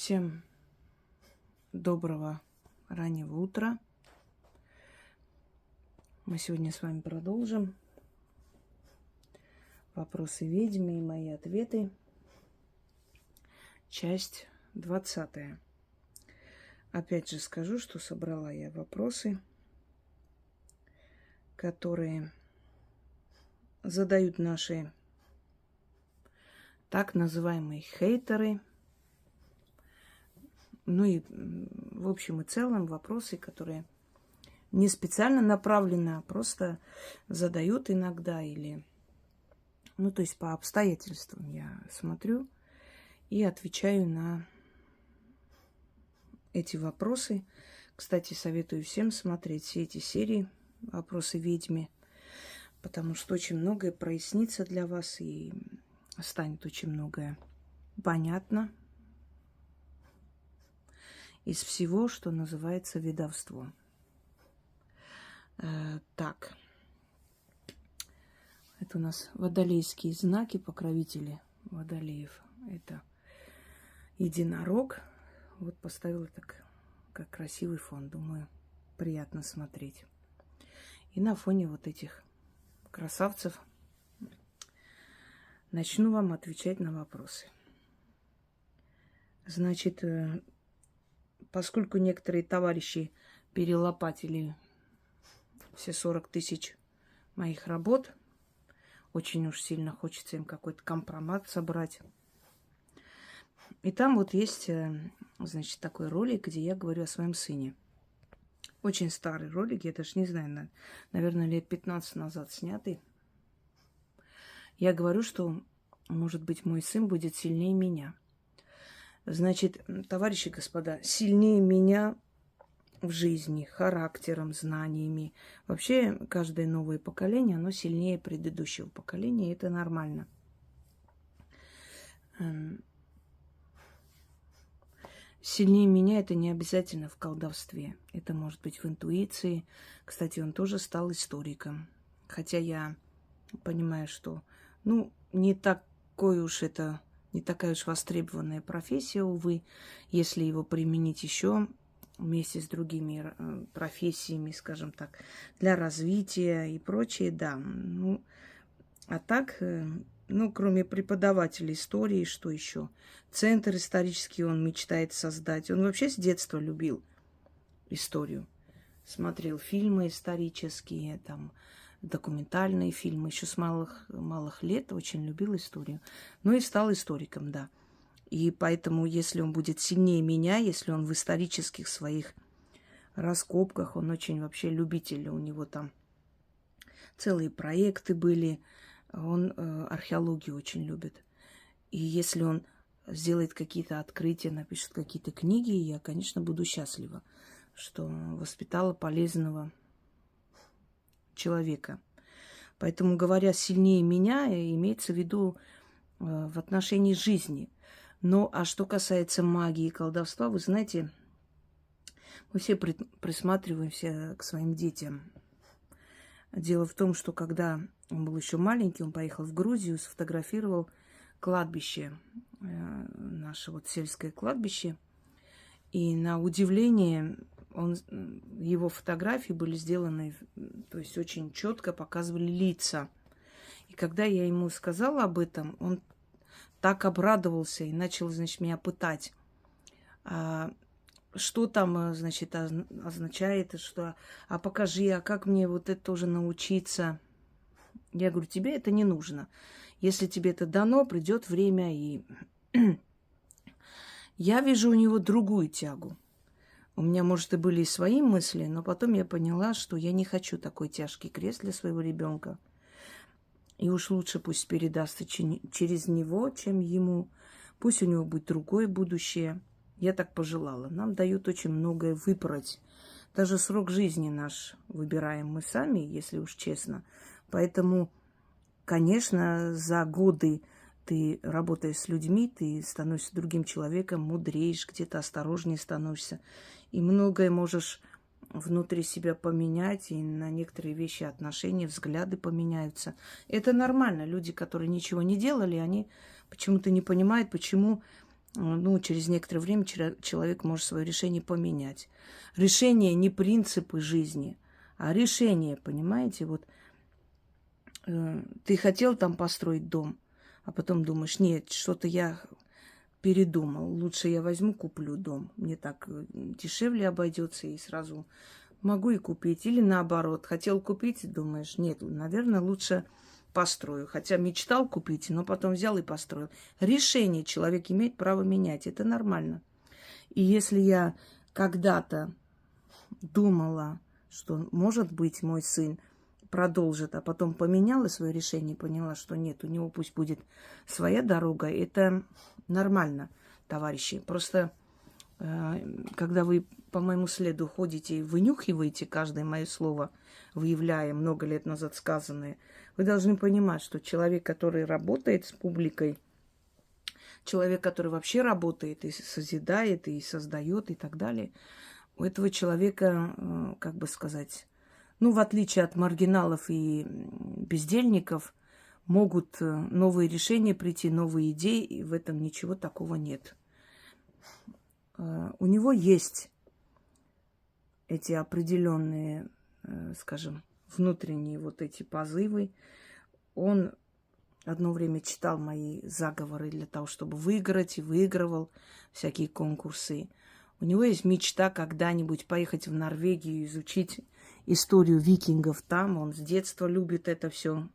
Всем доброго раннего утра. Мы сегодня с вами продолжим вопросы ведьмы и мои ответы. Часть 20. Опять же скажу, что собрала я вопросы, которые задают наши так называемые хейтеры. Ну и в общем и целом вопросы, которые не специально направлены, а просто задают иногда или... Ну, то есть по обстоятельствам я смотрю и отвечаю на эти вопросы. Кстати, советую всем смотреть все эти серии «Вопросы ведьме», потому что очень многое прояснится для вас и станет очень многое понятно из всего, что называется ведовство. Так. Это у нас водолейские знаки, покровители водолеев. Это единорог. Вот поставила так, как красивый фон. Думаю, приятно смотреть. И на фоне вот этих красавцев начну вам отвечать на вопросы. Значит, поскольку некоторые товарищи перелопатили все 40 тысяч моих работ, очень уж сильно хочется им какой-то компромат собрать. И там вот есть, значит, такой ролик, где я говорю о своем сыне. Очень старый ролик, я даже не знаю, наверное, лет 15 назад снятый. Я говорю, что, может быть, мой сын будет сильнее меня. Значит, товарищи, господа, сильнее меня в жизни, характером, знаниями. Вообще, каждое новое поколение, оно сильнее предыдущего поколения, и это нормально. Сильнее меня это не обязательно в колдовстве. Это может быть в интуиции. Кстати, он тоже стал историком. Хотя я понимаю, что, не такая уж востребованная профессия, увы, если его применить еще вместе с другими профессиями, скажем так, для развития и прочее, да. А так, кроме преподавателя истории, что еще? Центр исторический он мечтает создать. Он вообще с детства любил историю. Смотрел фильмы исторические, там, документальные фильмы. Еще с малых лет очень любил историю. Ну и стал историком, да. И поэтому, если он будет сильнее меня, если он в исторических своих раскопках, он очень вообще любитель, у него там целые проекты были, он археологию очень любит. И если он сделает какие-то открытия, напишет какие-то книги, я, конечно, буду счастлива, что воспитала полезного человека. Поэтому, говоря сильнее меня, имеется в виду в отношении жизни. А что касается магии и колдовства, вы знаете, мы все присматриваемся к своим детям. Дело в том, что когда он был еще маленький, он поехал в Грузию, сфотографировал кладбище, наше вот сельское кладбище. И на удивление его фотографии были сделаны, то есть очень четко показывали лица. И когда я ему сказала об этом, он так обрадовался и начал, значит, меня пытать. Что там, значит, означает, что... А покажи, а как мне вот это тоже научиться? Я говорю, тебе это не нужно. Если тебе это дано, придет время, и... Я вижу у него другую тягу. У меня, может, и были и свои мысли, но потом я поняла, что я не хочу такой тяжкий крест для своего ребенка. И уж лучше пусть передастся через него, чем ему. Пусть у него будет другое будущее. Я так пожелала. Нам дают очень многое выбрать. Даже срок жизни наш выбираем мы сами, если уж честно. Поэтому, конечно, за годы ты работаешь с людьми, ты становишься другим человеком, мудреешь, где-то осторожнее становишься. И многое можешь внутри себя поменять, и на некоторые вещи, отношения, взгляды поменяются. Это нормально. Люди, которые ничего не делали, они почему-то не понимают, почему ну, через некоторое время человек может свое решение поменять. Решение не принципы жизни, а решение, понимаете? Вот ты хотел там построить дом, а потом думаешь, нет, что-то я передумал. Лучше я возьму, куплю дом. Мне так дешевле обойдется и сразу могу и купить. Или наоборот, хотел купить, думаешь, нет, наверное, лучше построю. Хотя мечтал купить, но потом взял и построил. Решение человек имеет право менять. Это нормально. И если я когда-то думала, что, может быть, мой сын продолжит, а потом поменяла свое решение, поняла, что нет, у него пусть будет своя дорога, это нормально, товарищи. Просто когда вы по моему следу ходите и вынюхиваете каждое мое слово, выявляя много лет назад сказанное, вы должны понимать, что человек, который работает с публикой, человек, который вообще работает и созидает, и создает, и так далее, у этого человека, как бы сказать, ну, в отличие от маргиналов и бездельников, могут новые решения прийти, новые идеи, и в этом ничего такого нет. У него есть эти определенные, скажем, внутренние вот эти позывы. Он одно время читал мои заговоры для того, чтобы выиграть, и выигрывал всякие конкурсы. У него есть мечта когда-нибудь поехать в Норвегию, изучить историю викингов там. Он с детства любит это все.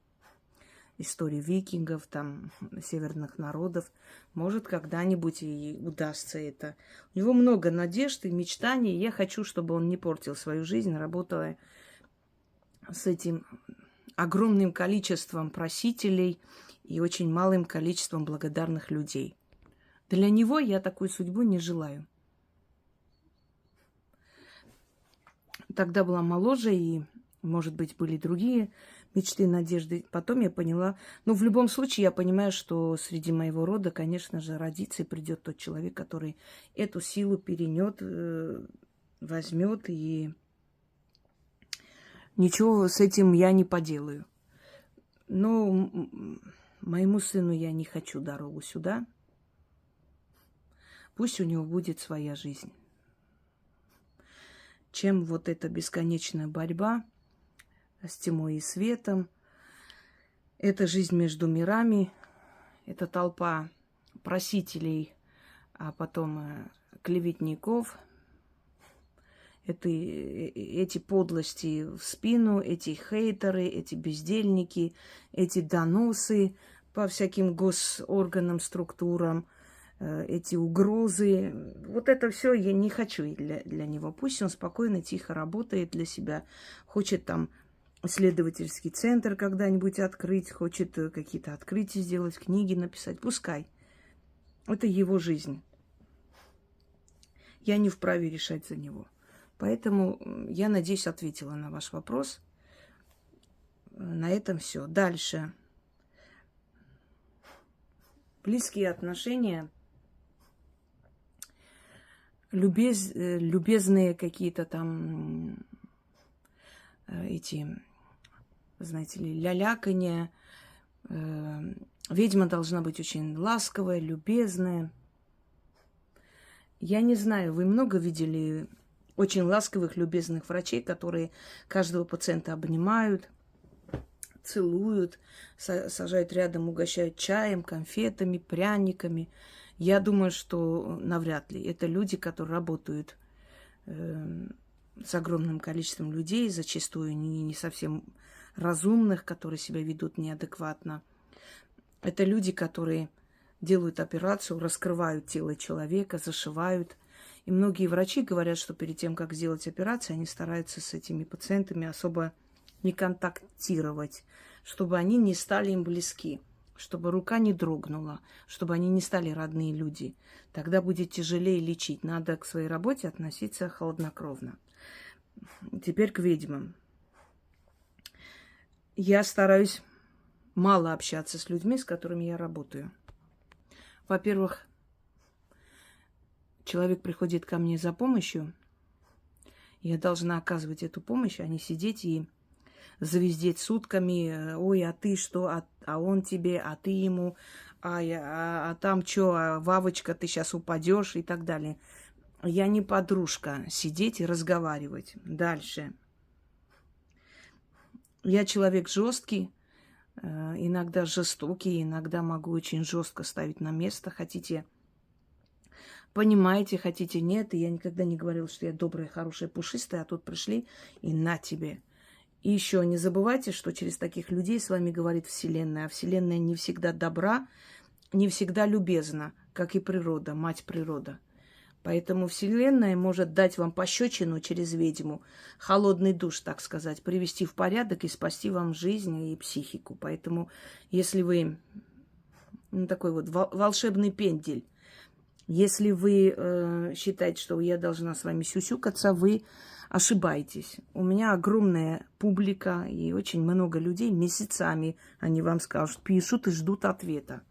Историю викингов, там, северных народов. Может, когда-нибудь и удастся это. У него много надежд и мечтаний. Я хочу, чтобы он не портил свою жизнь, работая с этим огромным количеством просителей и очень малым количеством благодарных людей. Для него я такую судьбу не желаю. Тогда была моложе, и, может быть, были другие мечты, надежды. Потом я поняла, ну, в любом случае, я понимаю, что среди моего рода, конечно же, родится и придет тот человек, который эту силу перенет, возьмет, и ничего с этим я не поделаю. Но моему сыну я не хочу дорогу сюда. Пусть у него будет своя жизнь. Чем вот эта бесконечная борьба с тьмой и светом, это жизнь между мирами, это толпа просителей, а потом клеветников, это эти подлости в спину, эти хейтеры, эти бездельники, эти доносы по всяким госорганам, структурам, эти угрозы. Вот это все я не хочу для него. Пусть он спокойно, тихо работает для себя. Хочет там исследовательский центр когда-нибудь открыть, хочет какие-то открытия сделать, книги написать. Пускай. Это его жизнь. Я не вправе решать за него. Поэтому я, надеюсь, ответила на ваш вопрос. На этом все. Дальше. Близкие отношения. Любезные какие-то там эти, знаете ли, ляляканья. Ведьма должна быть очень ласковая, любезная. Я не знаю, вы много видели очень ласковых, любезных врачей, которые каждого пациента обнимают, целуют, сажают рядом, угощают чаем, конфетами, пряниками. Я думаю, что навряд ли. Это люди, которые работают с огромным количеством людей, зачастую не совсем разумных, которые себя ведут неадекватно. Это люди, которые делают операцию, раскрывают тело человека, зашивают. И многие врачи говорят, что перед тем, как сделать операцию, они стараются с этими пациентами особо не контактировать, чтобы они не стали им близки, чтобы рука не дрогнула, чтобы они не стали родные люди. Тогда будет тяжелее лечить. Надо к своей работе относиться хладнокровно. Теперь к ведьмам. Я стараюсь мало общаться с людьми, с которыми я работаю. Во-первых, человек приходит ко мне за помощью, я должна оказывать эту помощь, а не сидеть и завиздеть сутками. Ой, а ты что? А он тебе, а ты ему, а там что, Вавочка, ты сейчас упадешь и так далее. Я не подружка, сидеть и разговаривать. Дальше. Я человек жесткий, иногда жестокий, иногда могу очень жестко ставить на место. Хотите, понимаете, хотите, нет. И я никогда не говорила, что я добрая, хорошая, пушистая, а тут пришли и на тебе. И еще не забывайте, что через таких людей с вами говорит Вселенная. А Вселенная не всегда добра, не всегда любезна, как и природа, мать природа. Поэтому Вселенная может дать вам пощечину через ведьму, холодный душ, так сказать, привести в порядок и спасти вам жизнь и психику. Поэтому, если вы такой вот волшебный пендель, если вы считаете, что я должна с вами сюсюкаться, вы ошибаетесь. У меня огромная публика и очень много людей, месяцами они вам скажут, пишут и ждут ответа.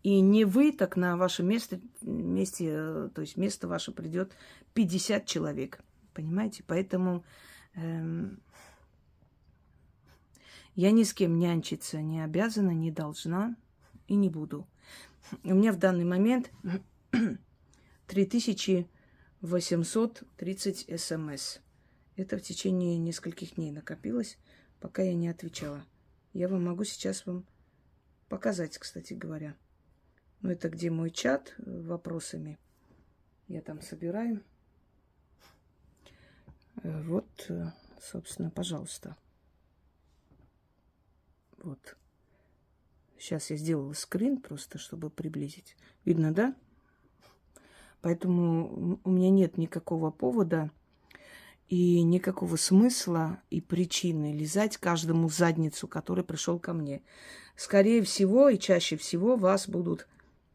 И не вы, так на вашем месте, то есть место ваше придет 50 человек. Понимаете? Поэтому я ни с кем нянчиться не обязана, не должна и не буду. У меня в данный момент 3830 смс. Это в течение нескольких дней накопилось, пока я не отвечала. Я вам могу сейчас показать, кстати говоря. Ну, это где мой чат вопросами. Я там собираю. Вот, собственно, пожалуйста. Вот. Сейчас я сделала скрин просто, чтобы приблизить. Видно, да? Поэтому у меня нет никакого повода и никакого смысла и причины лизать каждому в задницу, который пришел ко мне. Скорее всего и чаще всего вас будут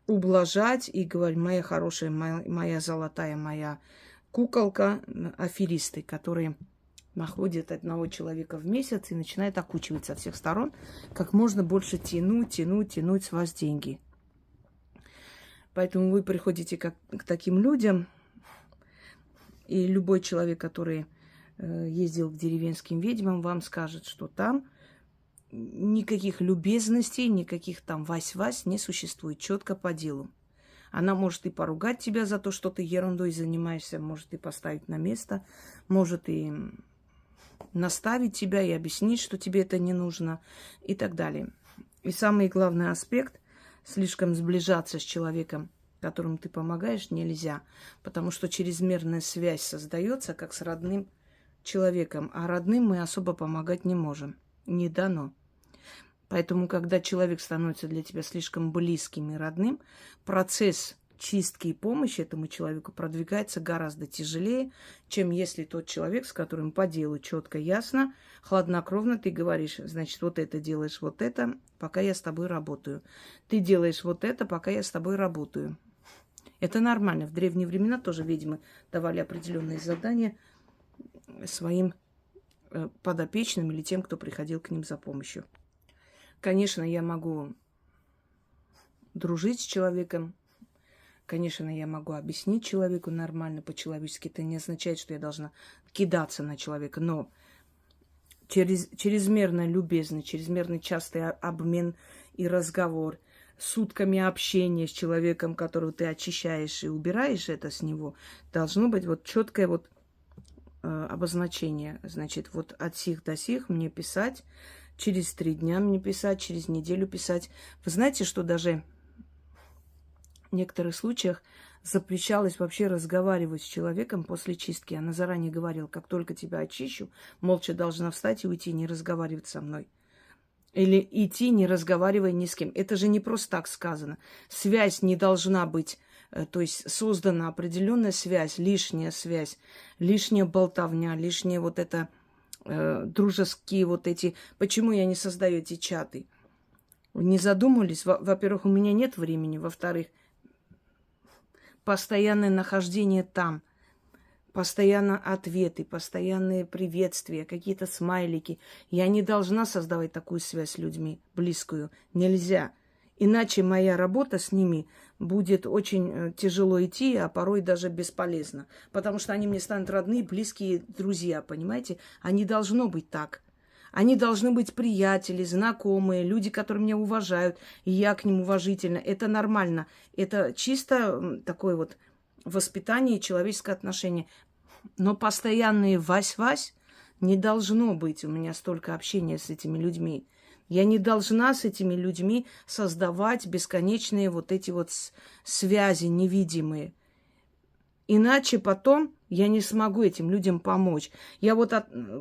ублажать и говорить, моя хорошая, моя золотая, моя куколка, аферисты, которые находят одного человека в месяц и начинают окучивать со всех сторон, как можно больше тянуть с вас деньги. Поэтому вы приходите к таким людям, и любой человек, который ездил к деревенским ведьмам, вам скажет, что там никаких любезностей, никаких там вась-вась не существует, четко по делу. Она может и поругать тебя за то, что ты ерундой занимаешься, может и поставить на место, может и наставить тебя и объяснить, что тебе это не нужно и так далее. И самый главный аспект – слишком сближаться с человеком, которому ты помогаешь, нельзя, потому что чрезмерная связь создается как с родным человеком, а родным мы особо помогать не можем, не дано. Поэтому, когда человек становится для тебя слишком близким и родным, процесс чистки и помощи этому человеку продвигается гораздо тяжелее, чем если тот человек, с которым по делу четко, ясно, хладнокровно ты говоришь, значит, вот это делаешь, вот это, пока я с тобой работаю. Ты делаешь вот это, пока я с тобой работаю. Это нормально. В древние времена тоже ведьмы давали определенные задания своим подопечным или тем, кто приходил к ним за помощью. Конечно, я могу дружить с человеком. Конечно, я могу объяснить человеку нормально, по-человечески. Это не означает, что я должна кидаться на человека. Но чрезмерно любезный, чрезмерно частый обмен и разговор, сутками общения с человеком, которого ты очищаешь и убираешь это с него, должно быть вот четкое вот обозначение. Значит, вот от сих до сих мне писать, через 3 дня мне писать, через неделю писать. Вы знаете, что даже в некоторых случаях запрещалось вообще разговаривать с человеком после чистки. Она заранее говорила, как только тебя очищу, молча должна встать и уйти, не разговаривать со мной. Или идти, не разговаривая ни с кем. Это же не просто так сказано. Связь не должна быть, то есть создана определенная связь, лишняя болтовня, лишнее вот это дружеские вот эти... Почему я не создаю эти чаты? Вы не задумывались? Во-первых, у меня нет времени. Во-вторых, постоянное нахождение там, постоянно ответы, постоянные приветствия, какие-то смайлики. Я не должна создавать такую связь с людьми, близкую. Нельзя. Иначе моя работа с ними будет очень тяжело идти, а порой даже бесполезно. Потому что они мне станут родные, близкие друзья, понимаете? А не должно быть так. Они должны быть приятели, знакомые, люди, которые меня уважают, и я к ним уважительно. Это нормально. Это чисто такое вот воспитание и человеческое отношение. Но постоянные «Вась-Вась» не должно быть у меня столько общения с этими людьми. Я не должна с этими людьми создавать бесконечные вот эти вот связи невидимые. Иначе потом я не смогу этим людям помочь. Я вот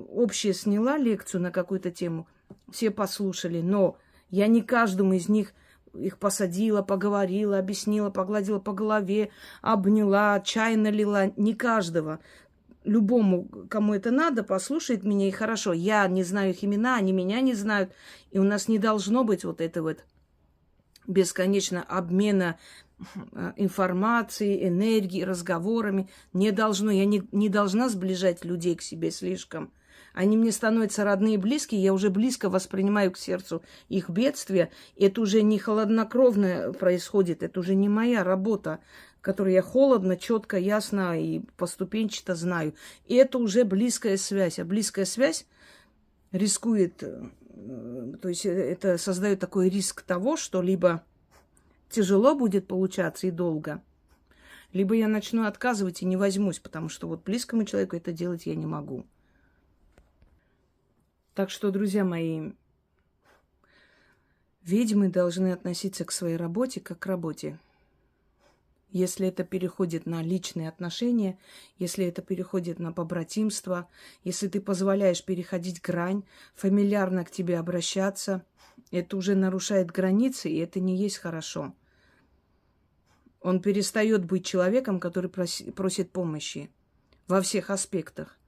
общее сняла лекцию на какую-то тему, все послушали, но я не каждому из них их посадила, поговорила, объяснила, погладила по голове, обняла, чай налила. Не каждого. Любому, кому это надо, послушает меня, и хорошо. Я не знаю их имена, они меня не знают. И у нас не должно быть вот этого вот бесконечно обмена информацией, энергией, разговорами. Не должно. Я не должна сближать людей к себе слишком. Они мне становятся родные и близкие, я уже близко воспринимаю к сердцу их бедствия. Это уже не холоднокровно происходит, это уже не моя работа, которую я холодно, четко, ясно и поступенчато знаю. И это уже близкая связь. А близкая связь рискует, то есть это создает такой риск того, что либо тяжело будет получаться и долго, либо я начну отказывать и не возьмусь, потому что вот близкому человеку это делать я не могу. Так что, друзья мои, ведьмы должны относиться к своей работе как к работе. Если это переходит на личные отношения, если это переходит на побратимство, если ты позволяешь переходить грань, фамильярно к тебе обращаться, это уже нарушает границы, и это не есть хорошо. Он перестает быть человеком, который просит помощи во всех аспектах.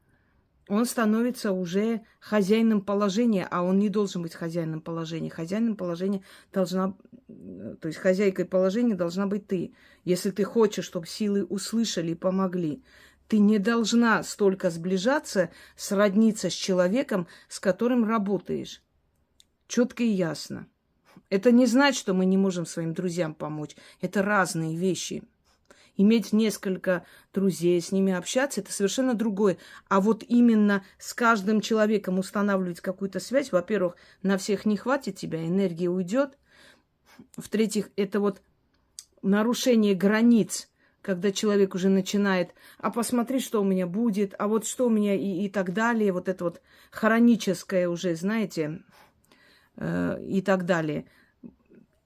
Он становится уже хозяином положения, а он не должен быть хозяином положения. Хозяином положения должна, то есть хозяйкой положения должна быть ты. Если ты хочешь, чтобы силы услышали и помогли, ты не должна столько сближаться, сродниться с человеком, с которым работаешь. Четко и ясно. Это не значит, что мы не можем своим друзьям помочь. Это разные вещи. Иметь несколько друзей, с ними общаться, это совершенно другое. А вот именно с каждым человеком устанавливать какую-то связь, во-первых, на всех не хватит тебя, энергия уйдет. В-третьих, это вот нарушение границ, когда человек уже начинает, а посмотри, что у меня будет, а вот что у меня и так далее. Вот это вот хроническое уже, знаете, и так далее.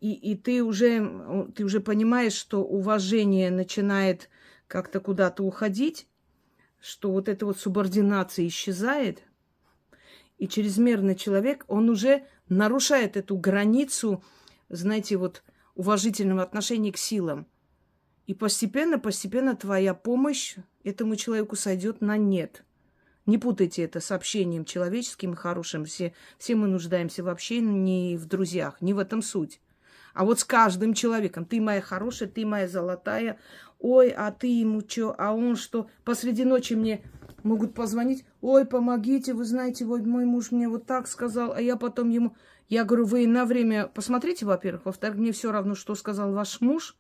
И ты уже понимаешь, что уважение начинает как-то куда-то уходить, что вот эта вот субординация исчезает, и чрезмерный человек, он уже нарушает эту границу, знаете, вот уважительного отношения к силам. И постепенно твоя помощь этому человеку сойдет на нет. Не путайте это с общением человеческим и хорошим. Все мы нуждаемся в общении, в друзьях. Не в этом суть. А вот с каждым человеком. Ты моя хорошая, ты моя золотая. Ой, а ты ему что? А он что? Посреди ночи мне могут позвонить. Ой, помогите, вы знаете, вот мой муж мне вот так сказал, а я потом ему... Я говорю, вы на время посмотрите, во-первых. Во-вторых, мне все равно, что сказал ваш муж.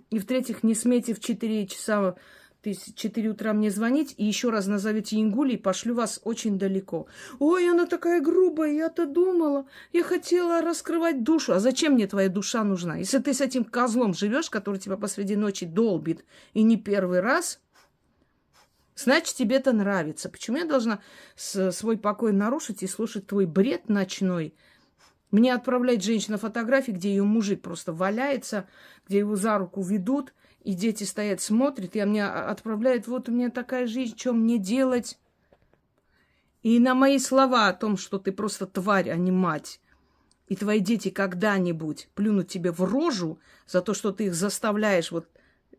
И в-третьих, не смейте в 4 часа... 4 утра мне звонить и еще раз назовете Ингулей, пошлю вас очень далеко. Ой, она такая грубая, я-то думала, я хотела раскрывать душу. А зачем мне твоя душа нужна? Если ты с этим козлом живешь, который тебя посреди ночи долбит, и не первый раз, значит, тебе это нравится. Почему я должна свой покой нарушить и слушать твой бред ночной? Мне отправляет женщина фотографии, где ее мужик просто валяется, где его за руку ведут, и дети стоят, смотрят, и мне отправляют, вот у меня такая жизнь, что мне делать? И на мои слова о том, что ты просто тварь, а не мать, и твои дети когда-нибудь плюнут тебе в рожу за то, что ты их заставляешь вот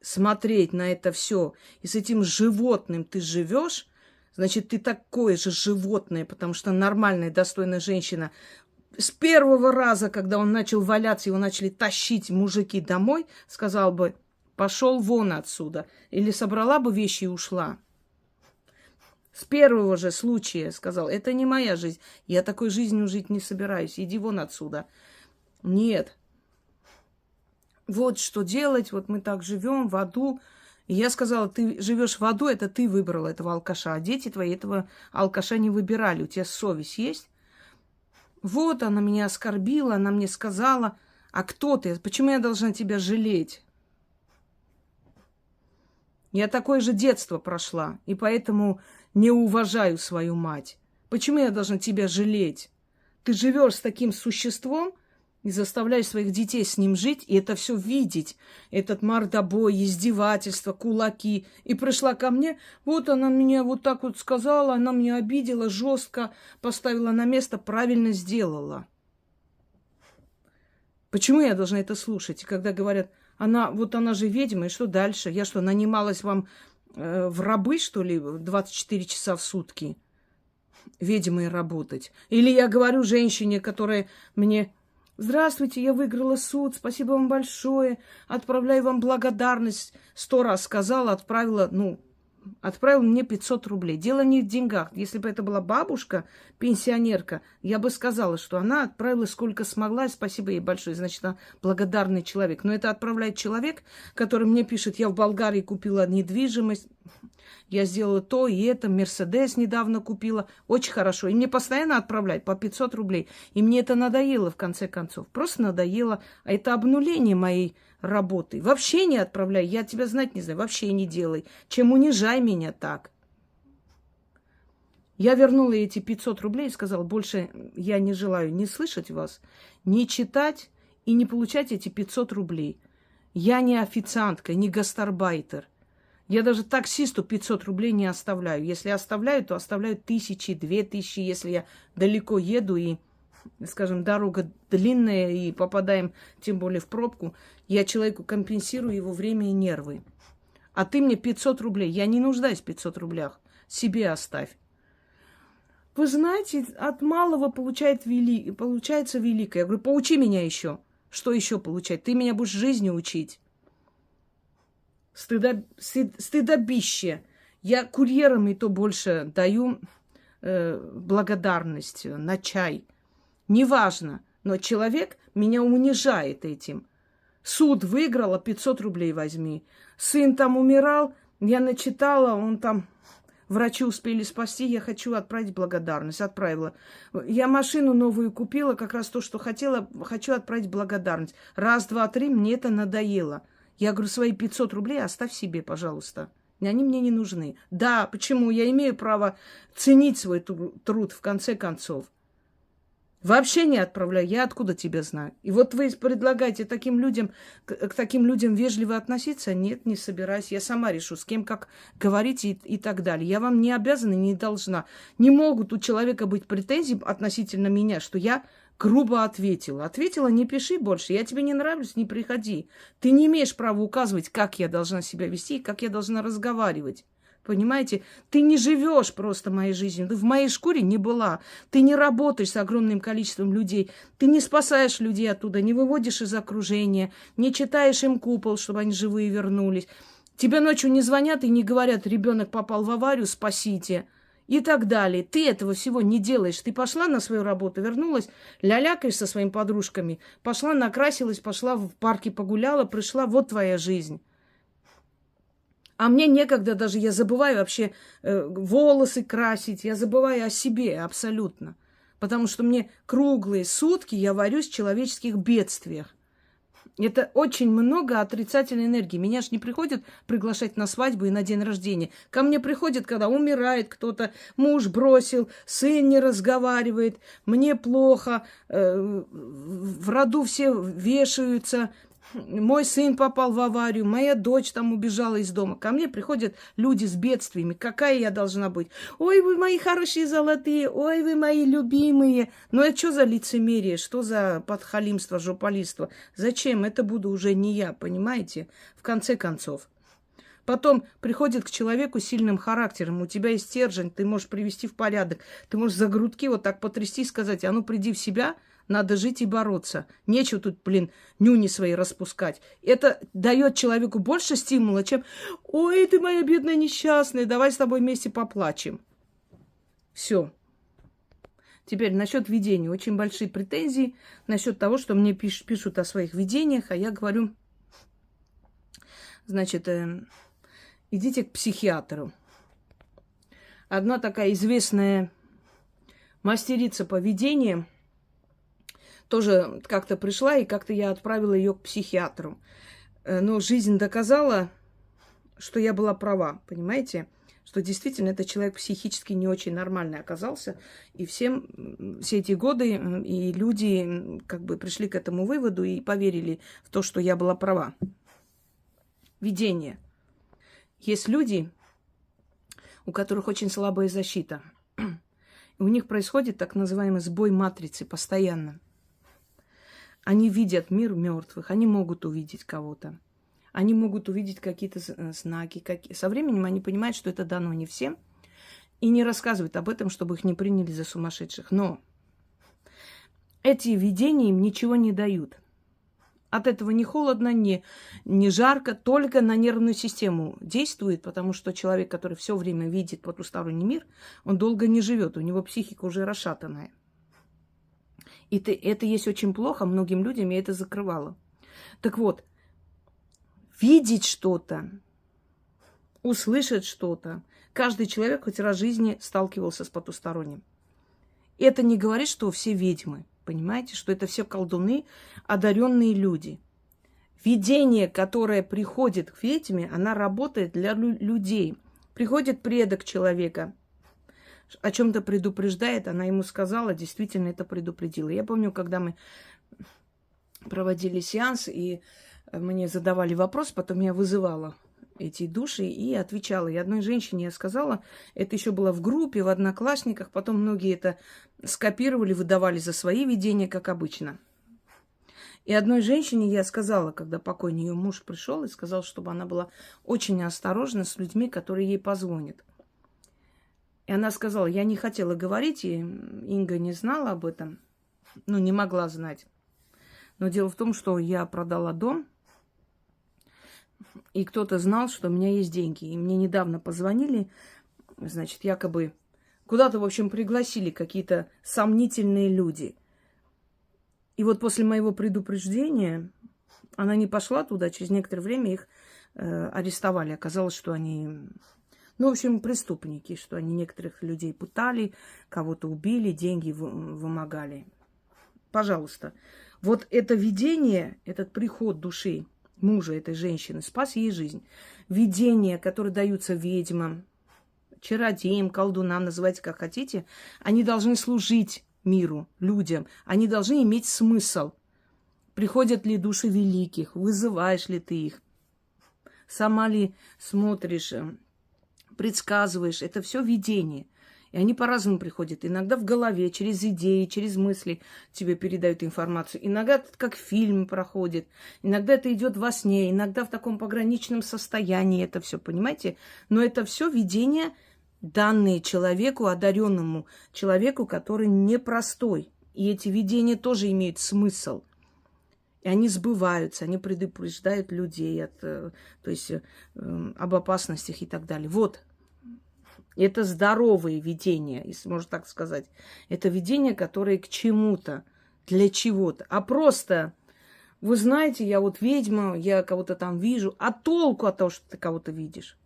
смотреть на это все, и с этим животным ты живешь, значит, ты такое же животное, потому что нормальная, достойная женщина с первого раза, когда он начал валяться, его начали тащить мужики домой, сказал бы, пошел вон отсюда. Или собрала бы вещи и ушла. С первого же случая сказал, это не моя жизнь. Я такой жизнью жить не собираюсь. Иди вон отсюда. Нет. Вот что делать. Вот мы так живем в аду. И я сказала, ты живешь в аду, это ты выбрала этого алкаша. А дети твои этого алкаша не выбирали. У тебя совесть есть? Вот она меня оскорбила, она мне сказала, а кто ты? Почему я должна тебя жалеть? Я такое же детство прошла, и поэтому не уважаю свою мать. Почему я должна тебя жалеть? Ты живешь с таким существом и заставляешь своих детей с ним жить, и это все видеть. Этот мордобой, издевательство, кулаки. И пришла ко мне, вот она меня вот так вот сказала, она меня обидела, жестко поставила на место, правильно сделала. Почему я должна это слушать? И когда говорят, она же ведьма, и что дальше? Я что, нанималась вам в рабы, что ли, 24 часа в сутки ведьмой работать? Или я говорю женщине, которая мне: здравствуйте, я выиграла суд, спасибо вам большое, отправляю вам благодарность. 100 раз сказала, отправила мне 500 рублей. Дело не в деньгах. Если бы это была бабушка, пенсионерка, я бы сказала, что она отправила сколько смогла, и спасибо ей большое. Значит, она благодарный человек. Но это отправляет человек, который мне пишет: я в Болгарии купила недвижимость, я сделала то и это, Мерседес недавно купила. Очень хорошо. И мне постоянно отправляют по 500 рублей. И мне это надоело, в конце концов. Просто надоело. А это обнуление моей работы. Вообще не отправляй. Я тебя знать не знаю. Вообще не делай. Чем унижай меня так. Я вернула эти 500 рублей и сказала: больше я не желаю не слышать вас, не читать и не получать эти 500 рублей. Я не официантка, не гастарбайтер. Я даже таксисту 500 рублей не оставляю. Если оставляю, то оставляю 1000, 2000, если я далеко еду и, скажем, дорога длинная и попадаем тем более в пробку, я человеку компенсирую его время и нервы. А ты мне 500 рублей. Я не нуждаюсь в 500 рублях. Себе оставь. Вы знаете, от малого получается великое. Я говорю: поучи меня еще. Что еще получать? Ты меня будешь жизни учить. Стыдобище. Я курьерам и то больше даю благодарность на чай. Неважно, но человек меня унижает этим. Суд выиграла, 500 рублей возьми. Сын там умирал, я начитала, он там... Врачи успели спасти, я хочу отправить благодарность. Отправила. Я машину новую купила, как раз то, что хотела, хочу отправить благодарность. Раз, два, три, мне это надоело. Я говорю: свои 500 рублей оставь себе, пожалуйста. Они мне не нужны. Да, почему? Я имею право ценить свой труд, в конце концов. Вообще не отправляю. Я откуда тебя знаю? И вот вы предлагаете таким людям, к таким людям вежливо относиться? Нет, не собираюсь. Я сама решу, с кем как говорить и так далее. Я вам не обязана, не должна. Не могут у человека быть претензий относительно меня, что я грубо ответила. Ответила: не пиши больше. Я тебе не нравлюсь, не приходи. Ты не имеешь права указывать, как я должна себя вести, как я должна разговаривать. Понимаете? Ты не живешь просто моей жизнью. Ты в моей шкуре не была. Ты не работаешь с огромным количеством людей. Ты не спасаешь людей оттуда, не выводишь из окружения, не читаешь им купол, чтобы они живые вернулись. Тебе ночью не звонят и не говорят: ребенок попал в аварию, спасите. И так далее. Ты этого всего не делаешь. Ты пошла на свою работу, вернулась, лялякаешь со своими подружками, пошла накрасилась, пошла в парке погуляла, пришла. Вот твоя жизнь. А мне некогда даже, я забываю вообще волосы красить, я забываю о себе абсолютно. Потому что мне круглые сутки я варюсь в человеческих бедствиях. Это очень много отрицательной энергии. Меня ж не приходят приглашать на свадьбу и на день рождения. Ко мне приходят, когда умирает кто-то, муж бросил, сын не разговаривает, мне плохо, в роду все вешаются. Мой сын попал в аварию, моя дочь там убежала из дома. Ко мне приходят люди с бедствиями. Какая я должна быть? Ой, вы мои хорошие золотые, ой, вы мои любимые. Ну это что за лицемерие? Что за подхалимство, жополиство? Зачем? Это буду уже не я, понимаете? В конце концов. Потом приходит к человеку с сильным характером. У тебя есть стержень, ты можешь привести в порядок. Ты можешь за грудки вот так потрясти и сказать: а ну приди в себя. Надо жить и бороться. Нечего тут, нюни свои распускать. Это дает человеку больше стимула, чем: ой, ты моя бедная несчастная, давай с тобой вместе поплачем. Все. Теперь насчет видений. Очень большие претензии насчет того, что мне пишут о своих видениях, а я говорю: значит, идите к психиатру. Одна такая известная мастерица по видениям тоже как-то пришла, и как-то я отправила ее к психиатру. Но жизнь доказала, что я была права, понимаете? Что действительно этот человек психически не очень нормальный оказался. И все эти годы и люди как бы пришли к этому выводу и поверили в то, что я была права. Видение. Есть люди, у которых очень слабая защита. И у них происходит так называемый сбой матрицы постоянно. Они видят мир мертвых, они могут увидеть кого-то. Они могут увидеть какие-то знаки. Со временем они понимают, что это дано не всем, и не рассказывают об этом, чтобы их не приняли за сумасшедших. Но эти видения им ничего не дают. От этого не холодно, не жарко, только на нервную систему действует, потому что человек, который все время видит потусторонний мир, он долго не живет, у него психика уже расшатанная. И это есть очень плохо, многим людям я это закрывала. Так вот, видеть что-то, услышать что-то. Каждый человек хоть раз в жизни сталкивался с потусторонним. Это не говорит, что все ведьмы, понимаете, что это все колдуны, одаренные люди. Видение, которое приходит к ведьме, она работает для людей. Приходит предок человека, о чем-то предупреждает, она ему сказала, действительно это предупредила. Я помню, когда мы проводили сеанс, и мне задавали вопрос, потом я вызывала эти души и отвечала. И одной женщине я сказала, это еще было в группе, в Одноклассниках, потом многие это скопировали, выдавали за свои видения, как обычно. И одной женщине я сказала, когда покойный ее муж пришел, и сказал, чтобы она была очень осторожна с людьми, которые ей позвонят. И она сказала, я не хотела говорить, и Инга не знала об этом, ну, не могла знать. Но дело в том, что я продала дом, и кто-то знал, что у меня есть деньги. И мне недавно позвонили, значит, якобы куда-то, в общем, пригласили какие-то сомнительные люди. И вот после моего предупреждения она не пошла туда, через некоторое время их арестовали. Оказалось, что они, ну, в общем, преступники, что они некоторых людей пытали, кого-то убили, деньги вымогали. Пожалуйста. Вот это видение, этот приход души мужа этой женщины спас ей жизнь. Видения, которые даются ведьмам, чародеям, колдунам, называйте как хотите, они должны служить миру, людям. Они должны иметь смысл. Приходят ли души великих, вызываешь ли ты их, сама ли смотришь, предсказываешь. Это все видение. И они по-разному приходят. Иногда в голове, через идеи, через мысли тебе передают информацию. Иногда это как фильм проходит. Иногда это идет во сне. Иногда в таком пограничном состоянии это все, понимаете? Но это все видение, данные человеку, одаренному человеку, который непростой. И эти видения тоже имеют смысл. И они сбываются, они предупреждают людей об опасностях и так далее. Вот. Это здоровые видения, если можно так сказать. Это видения, которые к чему-то, для чего-то. А просто, вы знаете, я вот ведьма, я кого-то там вижу. А толку от того, что ты кого-то видишь?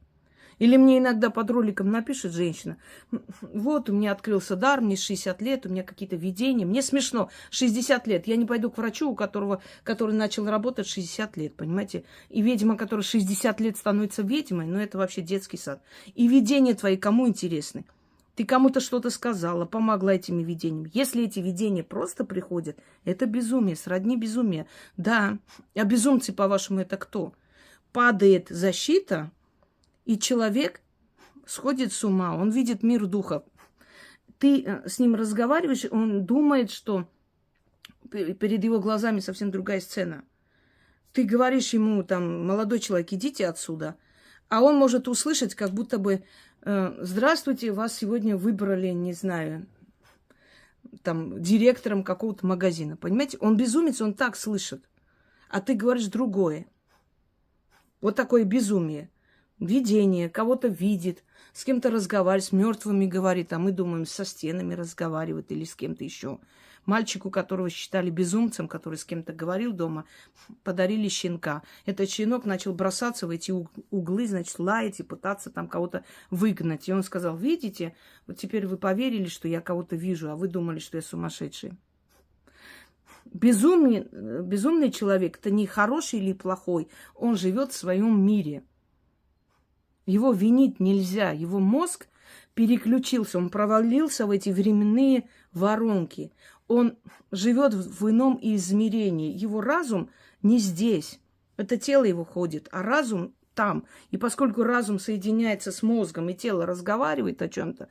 Или мне иногда под роликом напишет женщина, вот у меня открылся дар, мне 60 лет, у меня какие-то видения. Мне смешно, 60 лет. Я не пойду к врачу, который начал работать 60 лет, понимаете? И ведьма, которая 60 лет становится ведьмой, ну это вообще детский сад. И видения твои кому интересны? Ты кому-то что-то сказала, помогла этими видениями. Если эти видения просто приходят, это безумие, сродни безумия. Да, а безумцы, по-вашему, это кто? Падает защита, и человек сходит с ума, он видит мир духов. Ты с ним разговариваешь, он думает, что перед его глазами совсем другая сцена. Ты говоришь ему, там, молодой человек, идите отсюда, а он может услышать, как будто бы, здравствуйте, вас сегодня выбрали, не знаю, там, директором какого-то магазина. Понимаете, он безумец, он так слышит, а ты говоришь другое. Вот такое безумие. Видение, кого-то видит, с кем-то разговаривает, с мертвыми говорит, а мы думаем, со стенами разговаривает или с кем-то еще. Мальчику, которого считали безумцем, который с кем-то говорил дома, подарили щенка. Этот щенок начал бросаться в эти углы, значит, лаять и пытаться там кого-то выгнать. И он сказал, видите, вот теперь вы поверили, что я кого-то вижу, а вы думали, что я сумасшедший. безумный человек, это не хороший или плохой, он живет в своем мире. Его винить нельзя, его мозг переключился, он провалился в эти временные воронки. Он живет в ином измерении. Его разум не здесь. Это тело его ходит, а разум там. И поскольку разум соединяется с мозгом, и тело разговаривает о чем-то,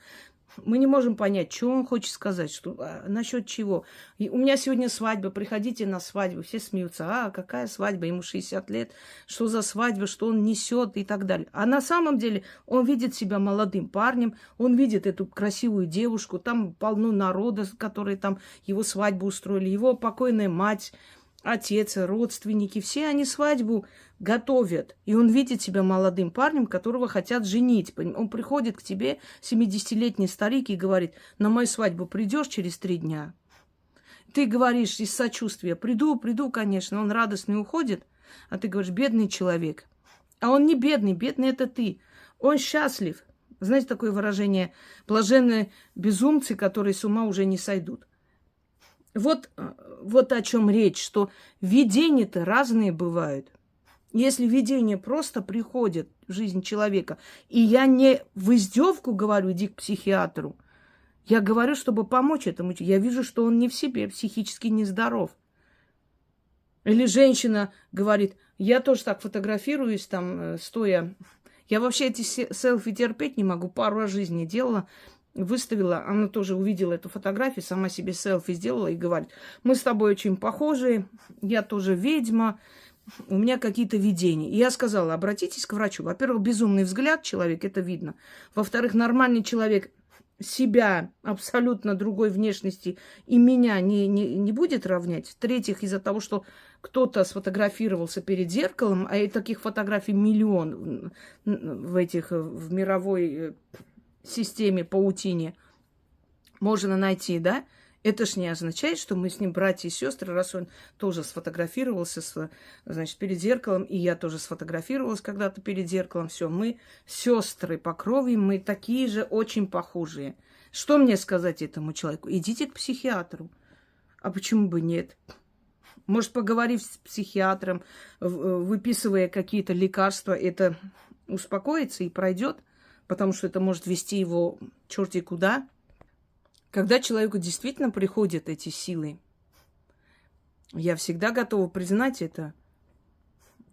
мы не можем понять, что он хочет сказать, насчет чего. И у меня сегодня свадьба, приходите на свадьбу. Все смеются. А, какая свадьба? Ему 60 лет. Что за свадьба? Что он несет? И так далее. А на самом деле он видит себя молодым парнем. Он видит эту красивую девушку. Там полно народа, которые там его свадьбу устроили. Его покойная мать, отец, родственники. Все они свадьбу готовят. И он видит себя молодым парнем, которого хотят женить. Он приходит к тебе, 70-летний старик, и говорит: на мою свадьбу придешь через 3 дня? Ты говоришь из сочувствия: приду, конечно. Он радостный уходит, а ты говоришь: бедный человек. А он не бедный, бедный это ты. Он счастлив. Знаете такое выражение: блаженные безумцы, которые с ума уже не сойдут. Вот о чем речь, что видения-то разные бывают. Если видение просто приходит в жизнь человека, и я не в издевку говорю: иди к психиатру, я говорю, чтобы помочь этому. Я вижу, что он не в себе, психически нездоров. Или женщина говорит: я тоже так фотографируюсь, там, стоя. Я вообще эти селфи терпеть не могу. Пару раз в жизни делала, выставила. Она тоже увидела эту фотографию, сама себе селфи сделала и говорит: мы с тобой очень похожи, я тоже ведьма. У меня какие-то видения. И я сказала: обратитесь к врачу. Во-первых, безумный взгляд человека, это видно. Во-вторых, нормальный человек себя абсолютно другой внешности и меня не будет равнять. В-третьих, из-за того, что кто-то сфотографировался перед зеркалом, а и таких фотографий миллион в мировой системе паутине можно найти, да? Это ж не означает, что мы с ним братья и сестры, раз он тоже сфотографировался, значит, перед зеркалом, и я тоже сфотографировалась когда-то перед зеркалом. Все, мы сестры по крови, мы такие же очень похожие. Что мне сказать этому человеку? Идите к психиатру. А почему бы нет? Может, поговорив с психиатром, выписывая какие-то лекарства, это успокоится и пройдет, потому что это может вести его черти куда. Когда человеку действительно приходят эти силы, я всегда готова признать это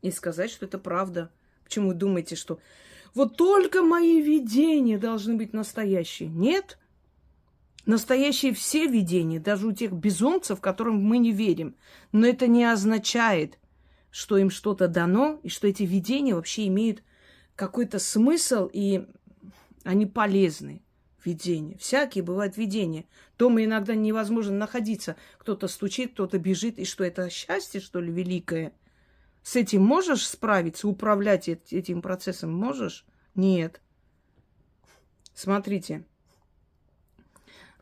и сказать, что это правда. Почему вы думаете, что вот только мои видения должны быть настоящие? Нет. Настоящие все видения, даже у тех безумцев, которым мы не верим. Но это не означает, что им что-то дано, и что эти видения вообще имеют какой-то смысл, и они полезны. Видения. Всякие бывают видения. Дома иногда невозможно находиться. Кто-то стучит, кто-то бежит. И что, это счастье, что ли, великое? С этим можешь справиться, управлять этим процессом можешь? Нет. Смотрите.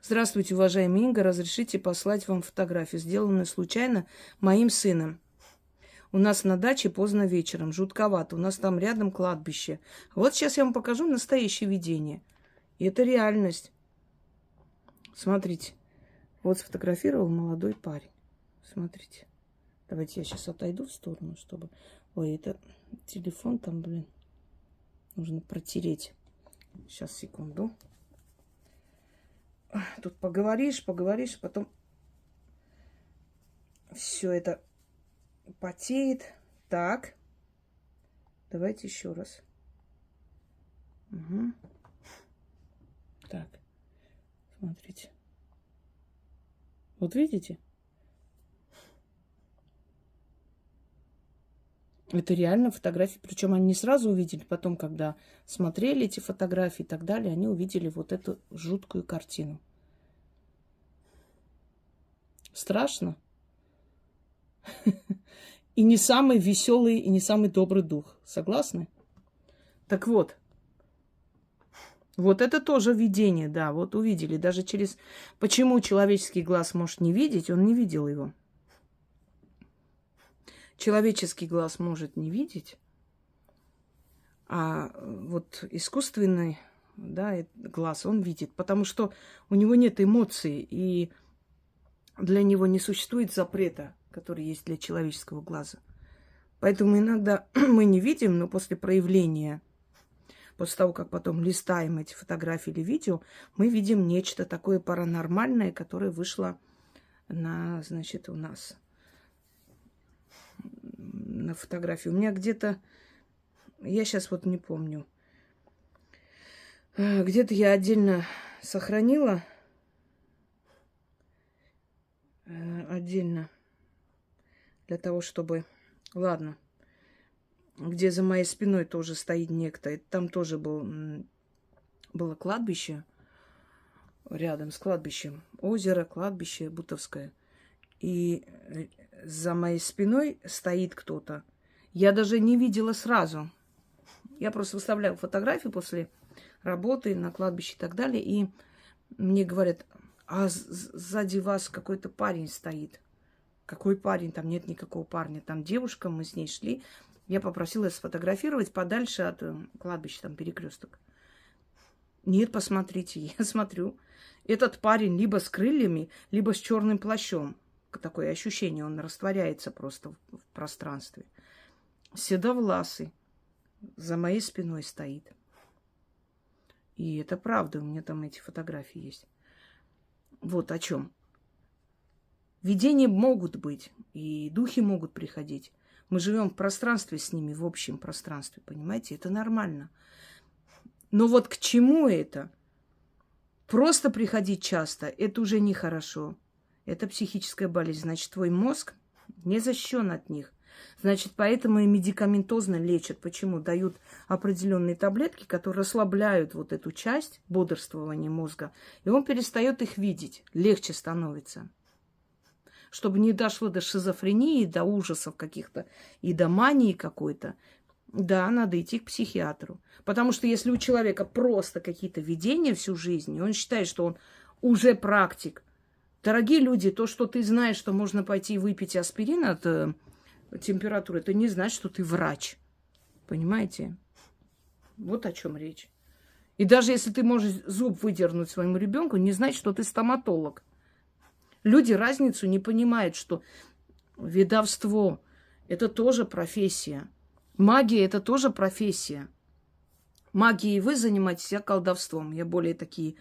Здравствуйте, уважаемый Инга. Разрешите послать вам фотографию, сделанную случайно моим сыном. У нас на даче поздно вечером. Жутковато. У нас там рядом кладбище. Вот сейчас я вам покажу настоящее видение. И это реальность. Смотрите. Вот сфотографировал молодой парень. Смотрите. Давайте я сейчас отойду в сторону, чтобы... Ой, это телефон там, блин. Нужно протереть. Сейчас, секунду. Тут поговоришь, потом все это потеет. Так. Давайте еще раз. Угу. Так, смотрите. Вот видите? Это реально фотографии. Причем они не сразу увидели. Потом, когда смотрели эти фотографии и так далее, они увидели вот эту жуткую картину. Страшно. И не самый веселый, и не самый добрый дух. Согласны? Так вот. Вот это тоже видение, да, вот увидели. Даже через... Почему человеческий глаз может не видеть, он не видел его. Человеческий глаз может не видеть, а вот искусственный, да, глаз, он видит, потому что у него нет эмоций. И для него не существует запрета, который есть для человеческого глаза. Поэтому иногда мы не видим, но после проявления, после того, как потом листаем эти фотографии или видео, мы видим нечто такое паранормальное, которое вышло на, значит, у нас на фотографии. У меня где-то, я сейчас вот не помню, где-то я отдельно сохранила, отдельно, для того, чтобы... Ладно, где за моей спиной тоже стоит некто. Там тоже было кладбище, рядом с кладбищем. Озеро, кладбище Бутовское. И за моей спиной стоит кто-то. Я даже не видела сразу. Я просто выставляла фотографии после работы на кладбище и так далее. И мне говорят, а сзади вас какой-то парень стоит. Какой парень? Там нет никакого парня. Там девушка, мы с ней шли. Я попросила сфотографировать подальше от кладбища, там перекресток. Нет, посмотрите, я смотрю. Этот парень либо с крыльями, либо с черным плащом. Такое ощущение, он растворяется просто в пространстве. Седовласый. За моей спиной стоит. И это правда, у меня там эти фотографии есть. Вот о чем. Видения могут быть, и духи могут приходить. Мы живем в пространстве с ними, в общем пространстве, понимаете? Это нормально. Но вот к чему это? Просто приходить часто, это уже нехорошо. Это психическая болезнь. Значит, твой мозг не защищен от них. Значит, поэтому и медикаментозно лечат. Почему? Дают определенные таблетки, которые расслабляют вот эту часть бодрствования мозга, и он перестает их видеть. Легче становится. Чтобы не дошло до шизофрении, до ужасов каких-то и до мании какой-то, да, надо идти к психиатру. Потому что если у человека просто какие-то видения всю жизнь, и он считает, что он уже практик. Дорогие люди, то, что ты знаешь, что можно пойти выпить аспирин от температуры, это не значит, что ты врач. Понимаете? Вот о чем речь. И даже если ты можешь зуб выдернуть своему ребенку, не значит, что ты стоматолог. Люди разницу не понимают, что ведовство – это тоже профессия. Магия – это тоже профессия. Магией вы занимаетесь, я колдовством. Я более такие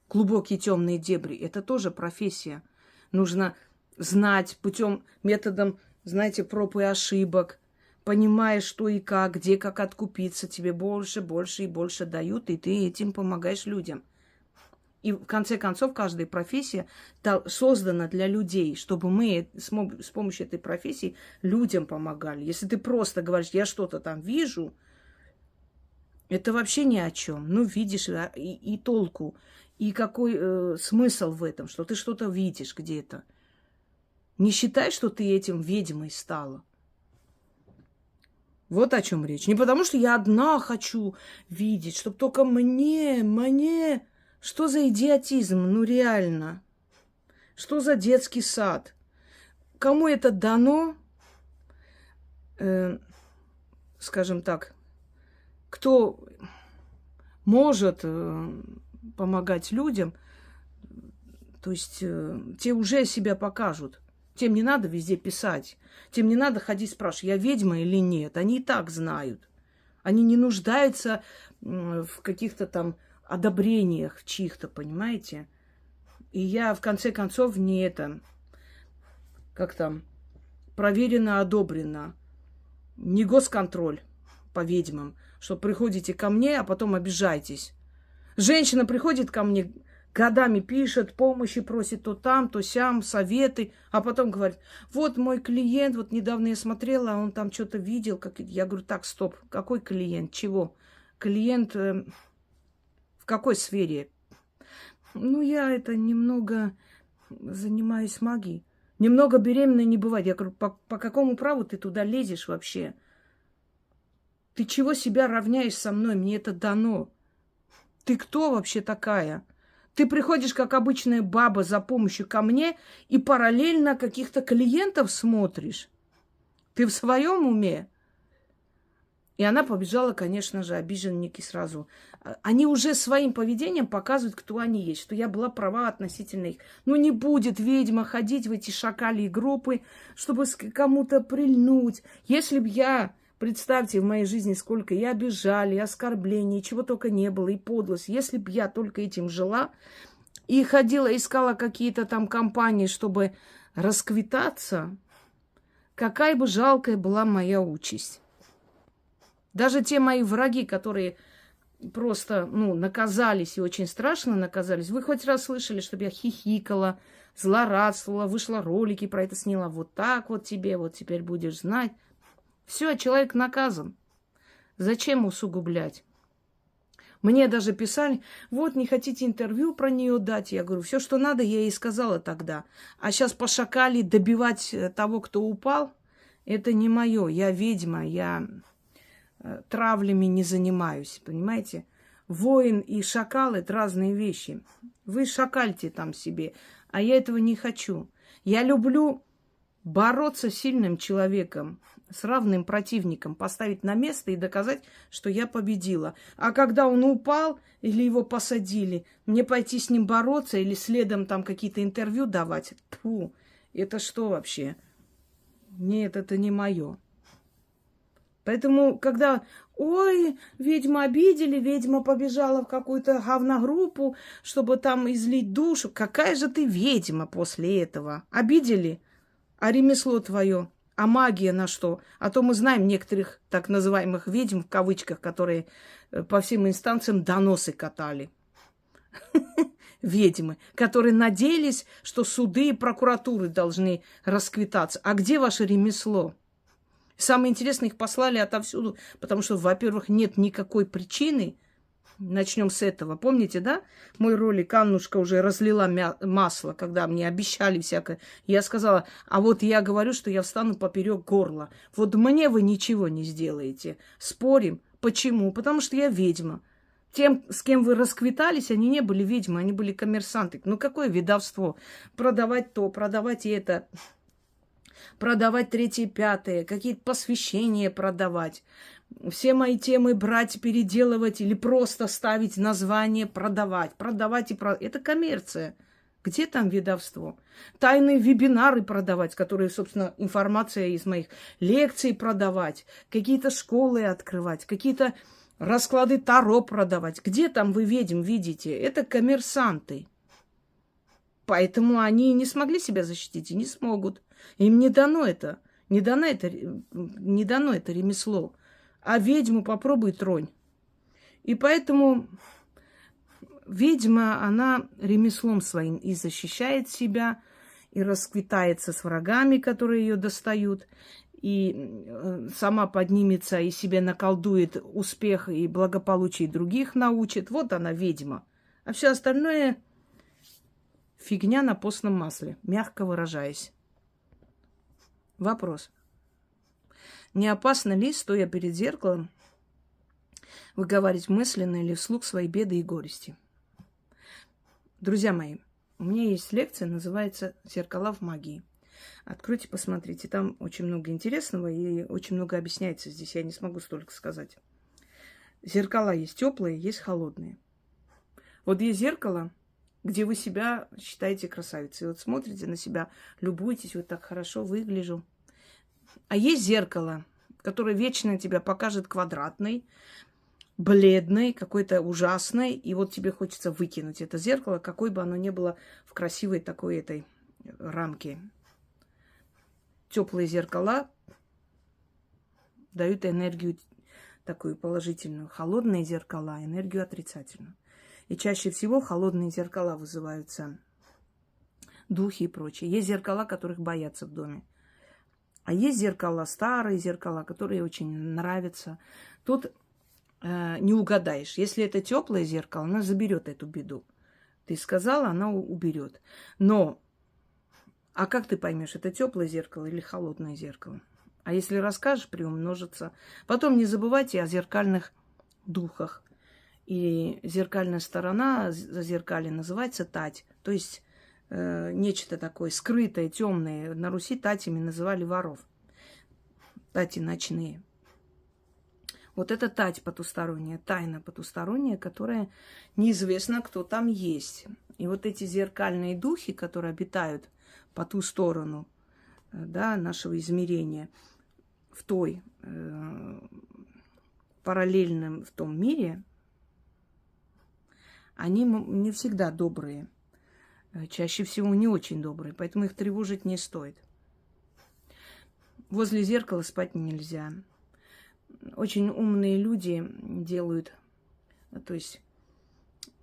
глубокие темные дебри. Это тоже профессия. Нужно знать путем, методом, знаете, проб и ошибок, понимая, что и как, где, как откупиться. Тебе больше, больше и больше дают, и ты этим помогаешь людям. И в конце концов, каждая профессия создана для людей, чтобы мы с помощью этой профессии людям помогали. Если ты просто говоришь, я что-то там вижу, это вообще ни о чем. Ну, видишь, и толку. И какой смысл в этом, что ты что-то видишь где-то. Не считай, что ты этим ведьмой стала. Вот о чем речь. Не потому, что я одна хочу видеть, чтобы только мне... Что за идиотизм? Ну, реально. Что за детский сад? Кому это дано? Скажем так, кто может помогать людям, то есть те уже себя покажут. Тем не надо везде писать. Тем не надо ходить спрашивать, я ведьма или нет. Они и так знают. Они не нуждаются в каких-то там одобрениях чьих-то, понимаете? И я, в конце концов, не это, как там, проверено, одобрено. Не госконтроль по ведьмам, что приходите ко мне, а потом обижаетесь. Женщина приходит ко мне, годами пишет, помощи просит то там, то сям, советы, а потом говорит, вот мой клиент, вот недавно я смотрела, он там что-то видел. Я говорю, так, стоп, какой клиент, чего? Клиент... В какой сфере? Ну, я это немного занимаюсь магией. Немного беременной не бывает. Я говорю, по какому праву ты туда лезешь вообще? Ты чего себя равняешь со мной? Мне это дано. Ты кто вообще такая? Ты приходишь, как обычная баба, за помощью ко мне и параллельно каких-то клиентов смотришь. Ты в своем уме? И она побежала, конечно же, обиженники сразу. Они уже своим поведением показывают, кто они есть, что я была права относительно их. Ну, не будет ведьма ходить в эти шакалии группы, чтобы кому-то прильнуть. Если б я, представьте, в моей жизни сколько и обижали, и оскорблений, и чего только не было, и подлость. Если б я только этим жила и ходила, искала какие-то там компании, чтобы расквитаться, какая бы жалкая была моя участь. Даже те мои враги, которые просто, наказались и очень страшно наказались. Вы хоть раз слышали, чтобы я хихикала, злорадствовала, вышла ролики про это сняла. Вот так вот тебе, вот теперь будешь знать. Все, человек наказан. Зачем усугублять? Мне даже писали, вот, не хотите интервью про нее дать? Я говорю, все, что надо, я ей сказала тогда. А сейчас пошакали добивать того, кто упал, это не мое. Я ведьма, я травлями не занимаюсь, понимаете? Воин и шакал – это разные вещи. Вы шакальте там себе, а я этого не хочу. Я люблю бороться с сильным человеком, с равным противником, поставить на место и доказать, что я победила. А когда он упал или его посадили, мне пойти с ним бороться или следом там какие-то интервью давать? Тьфу, это что вообще? Нет, это не мое. Поэтому, когда, ой, ведьму обидели, ведьма побежала в какую-то говногруппу, чтобы там излить душу. Какая же ты ведьма после этого? Обидели? А ремесло твое? А магия на что? А то мы знаем некоторых так называемых ведьм, в кавычках, которые по всем инстанциям доносы катали. Ведьмы, которые надеялись, что суды и прокуратуры должны расквитаться. А где ваше ремесло? Самое интересное, их послали отовсюду, потому что, во-первых, нет никакой причины. Начнем с этого. Помните, да? Мой ролик Аннушка уже разлила масло, когда мне обещали всякое. Я сказала, а вот я говорю, что я встану поперек горла. Вот мне вы ничего не сделаете. Спорим. Почему? Потому что я ведьма. Тем, с кем вы расквитались, они не были ведьмы, они были коммерсанты. Ну, какое ведовство? Продавать то, продавать это. Продавать третье, пятое, какие-то посвящения продавать. Все мои темы брать, переделывать или просто ставить название, продавать. Продавать и продавать. Это коммерция. Где там ведовство? Тайные вебинары продавать, которые, собственно, информация из моих лекций продавать. Какие-то школы открывать, какие-то расклады Таро продавать. Где там вы ведьм видите? Это коммерсанты. Поэтому они не смогли себя защитить и не смогут. Им не дано это. Не дано это ремесло. А ведьму попробуй тронь. И поэтому ведьма, она ремеслом своим и защищает себя, и расквитается с врагами, которые ее достают, и сама поднимется и себе наколдует успех и благополучие других научит. Вот она ведьма. А все остальное фигня на постном масле, мягко выражаясь. Вопрос. Не опасно ли, стоя перед зеркалом, выговаривать мысленно или вслух свои беды и горести? Друзья мои, у меня есть лекция, называется «Зеркала в магии». Откройте, посмотрите. Там очень много интересного и очень много объясняется здесь. Я не смогу столько сказать. Зеркала есть теплые, есть холодные. Вот есть зеркало, где вы себя считаете красавицей. Вот смотрите на себя, любуетесь, вот так хорошо выгляжу. А есть зеркало, которое вечно тебя покажет квадратной, бледной, какой-то ужасной, и вот тебе хочется выкинуть это зеркало, какой бы оно ни было в красивой такой этой рамке. Теплые зеркала дают энергию такую положительную. Холодные зеркала энергию отрицательную. И чаще всего холодные зеркала вызываются духи и прочее. Есть зеркала, которых боятся в доме. А есть зеркала, старые зеркала, которые очень нравятся. Тут не угадаешь. Если это теплое зеркало, она заберет эту беду. Ты сказала, она уберет. Но, а как ты поймешь, это теплое зеркало или холодное зеркало? А если расскажешь, приумножится. Потом не забывайте о зеркальных духах. И зеркальная сторона зазеркалья называется тать. То есть нечто такое скрытое, темное. На Руси татями называли воров. Тати ночные. Вот это тать потусторонняя, тайна потусторонняя, которая неизвестно, кто там есть. И вот эти зеркальные духи, которые обитают по ту сторону, да, нашего измерения, в той параллельном в том мире, они не всегда добрые. Чаще всего не очень добрые, поэтому их тревожить не стоит. Возле зеркала спать нельзя. Очень умные люди делают, то есть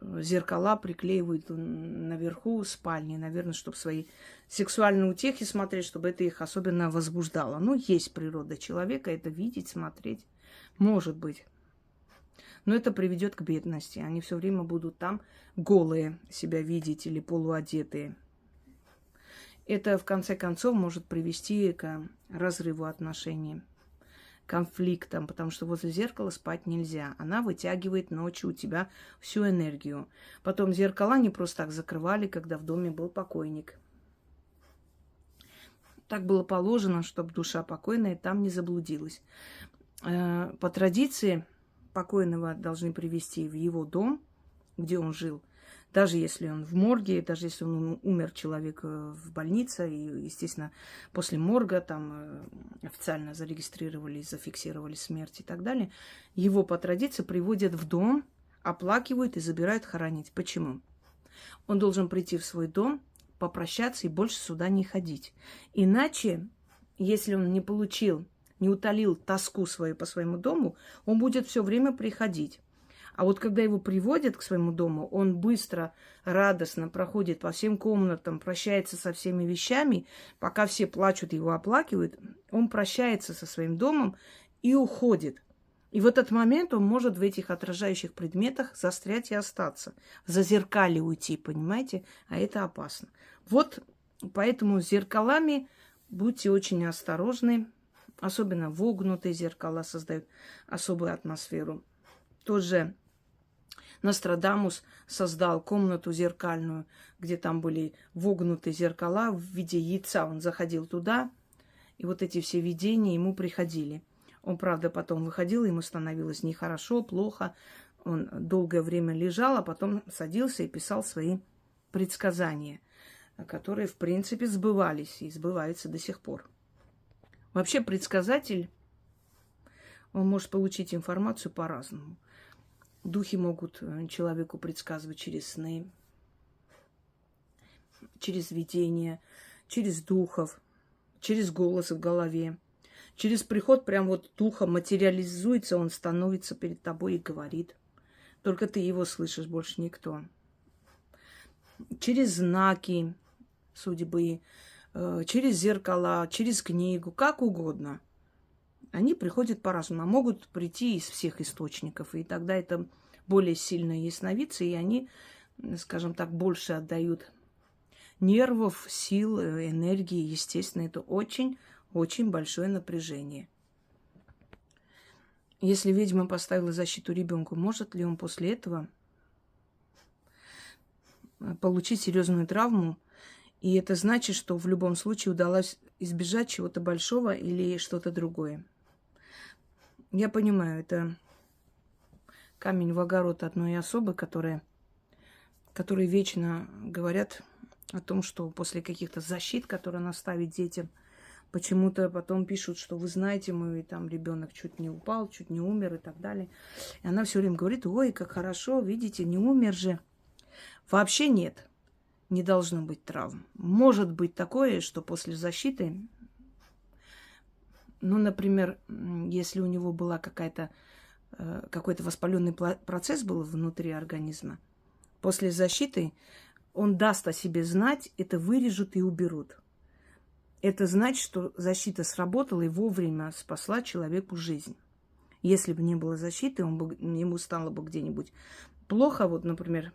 зеркала приклеивают наверху спальни, наверное, чтобы свои сексуальные утехи смотреть, чтобы это их особенно возбуждало. Ну, есть природа человека, это видеть, смотреть, может быть. Но это приведет к бедности. Они все время будут там голые себя видеть или полуодетые. Это, в конце концов, может привести к разрыву отношений, конфликтам, потому что возле зеркала спать нельзя. Она вытягивает ночью у тебя всю энергию. Потом зеркала не просто так закрывали, когда в доме был покойник. Так было положено, чтобы душа покойная там не заблудилась. По традиции покойного должны привести в его дом, где он жил, даже если он в морге, даже если он умер, человек в больнице, и, естественно, после морга там официально зарегистрировали, зафиксировали смерть и так далее, его по традиции приводят в дом, оплакивают и забирают хоронить. Почему? Он должен прийти в свой дом, попрощаться и больше сюда не ходить. Иначе, если он не получил, не утолил тоску свою по своему дому, он будет все время приходить. А вот когда его приводят к своему дому, он быстро, радостно проходит по всем комнатам, прощается со всеми вещами, пока все плачут, его оплакивают, он прощается со своим домом и уходит. И в этот момент он может в этих отражающих предметах застрять и остаться, в зазеркалье уйти, понимаете? А это опасно. Вот поэтому с зеркалами будьте очень осторожны, особенно вогнутые зеркала создают особую атмосферу. Тот же Нострадамус создал комнату зеркальную, где там были вогнутые зеркала в виде яйца. Он заходил туда, и вот эти все видения ему приходили. Он, правда, потом выходил, ему становилось нехорошо, плохо. Он долгое время лежал, а потом садился и писал свои предсказания, которые, в принципе, сбывались и сбываются до сих пор. Вообще предсказатель, он может получить информацию по-разному. Духи могут человеку предсказывать через сны, через видения, через духов, через голос в голове. Через приход прям вот духа материализуется, он становится перед тобой и говорит. Только ты его слышишь, больше никто. Через знаки судьбы, через зеркала, через книгу, как угодно. Они приходят по-разному, а могут прийти из всех источников. И тогда это более сильные ясновидцы, и они, скажем так, больше отдают нервов, сил, энергии. Естественно, это очень большое напряжение. Если ведьма поставила защиту ребенку, может ли он после этого получить серьезную травму? И это значит, что в любом случае удалось избежать чего-то большого или что-то другое. Я понимаю, это камень в огород одной особы, которые вечно говорят о том, что после каких-то защит, которые она ставит детям, почему-то потом пишут, что вы знаете, мой там ребенок чуть не упал, чуть не умер и так далее. И она все время говорит: ой, как хорошо, видите, не умер же. Вообще нет, не должно быть травм. Может быть такое, что после защиты, ну, например, если у него была какой-то воспаленный процесс был внутри организма, после защиты он даст о себе знать, это вырежут и уберут. Это значит, что защита сработала и вовремя спасла человеку жизнь. Если бы не было защиты, ему стало бы где-нибудь плохо. Вот, например,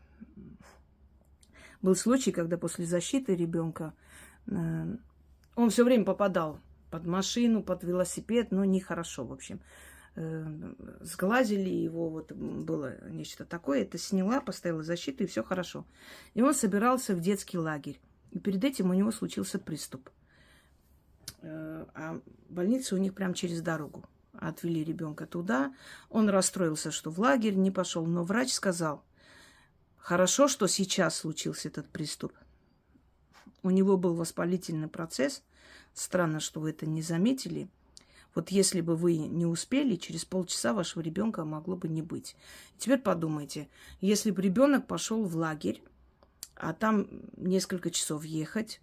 был случай, когда после защиты ребенка он все время попадал под машину, под велосипед, но нехорошо, в общем. Сглазили его, вот было нечто такое, это сняла, поставила защиту, и все хорошо. И он собирался в детский лагерь. И перед этим у него случился приступ. А больница у них прям через дорогу. отвели ребенка туда. Он расстроился, что в лагерь не пошел, но врач сказал: хорошо, что сейчас случился этот приступ. У него был воспалительный процесс. Странно, что вы это не заметили. Вот если бы вы не успели, через полчаса вашего ребенка могло бы не быть. Теперь подумайте, если бы ребенок пошел в лагерь, а там несколько часов ехать,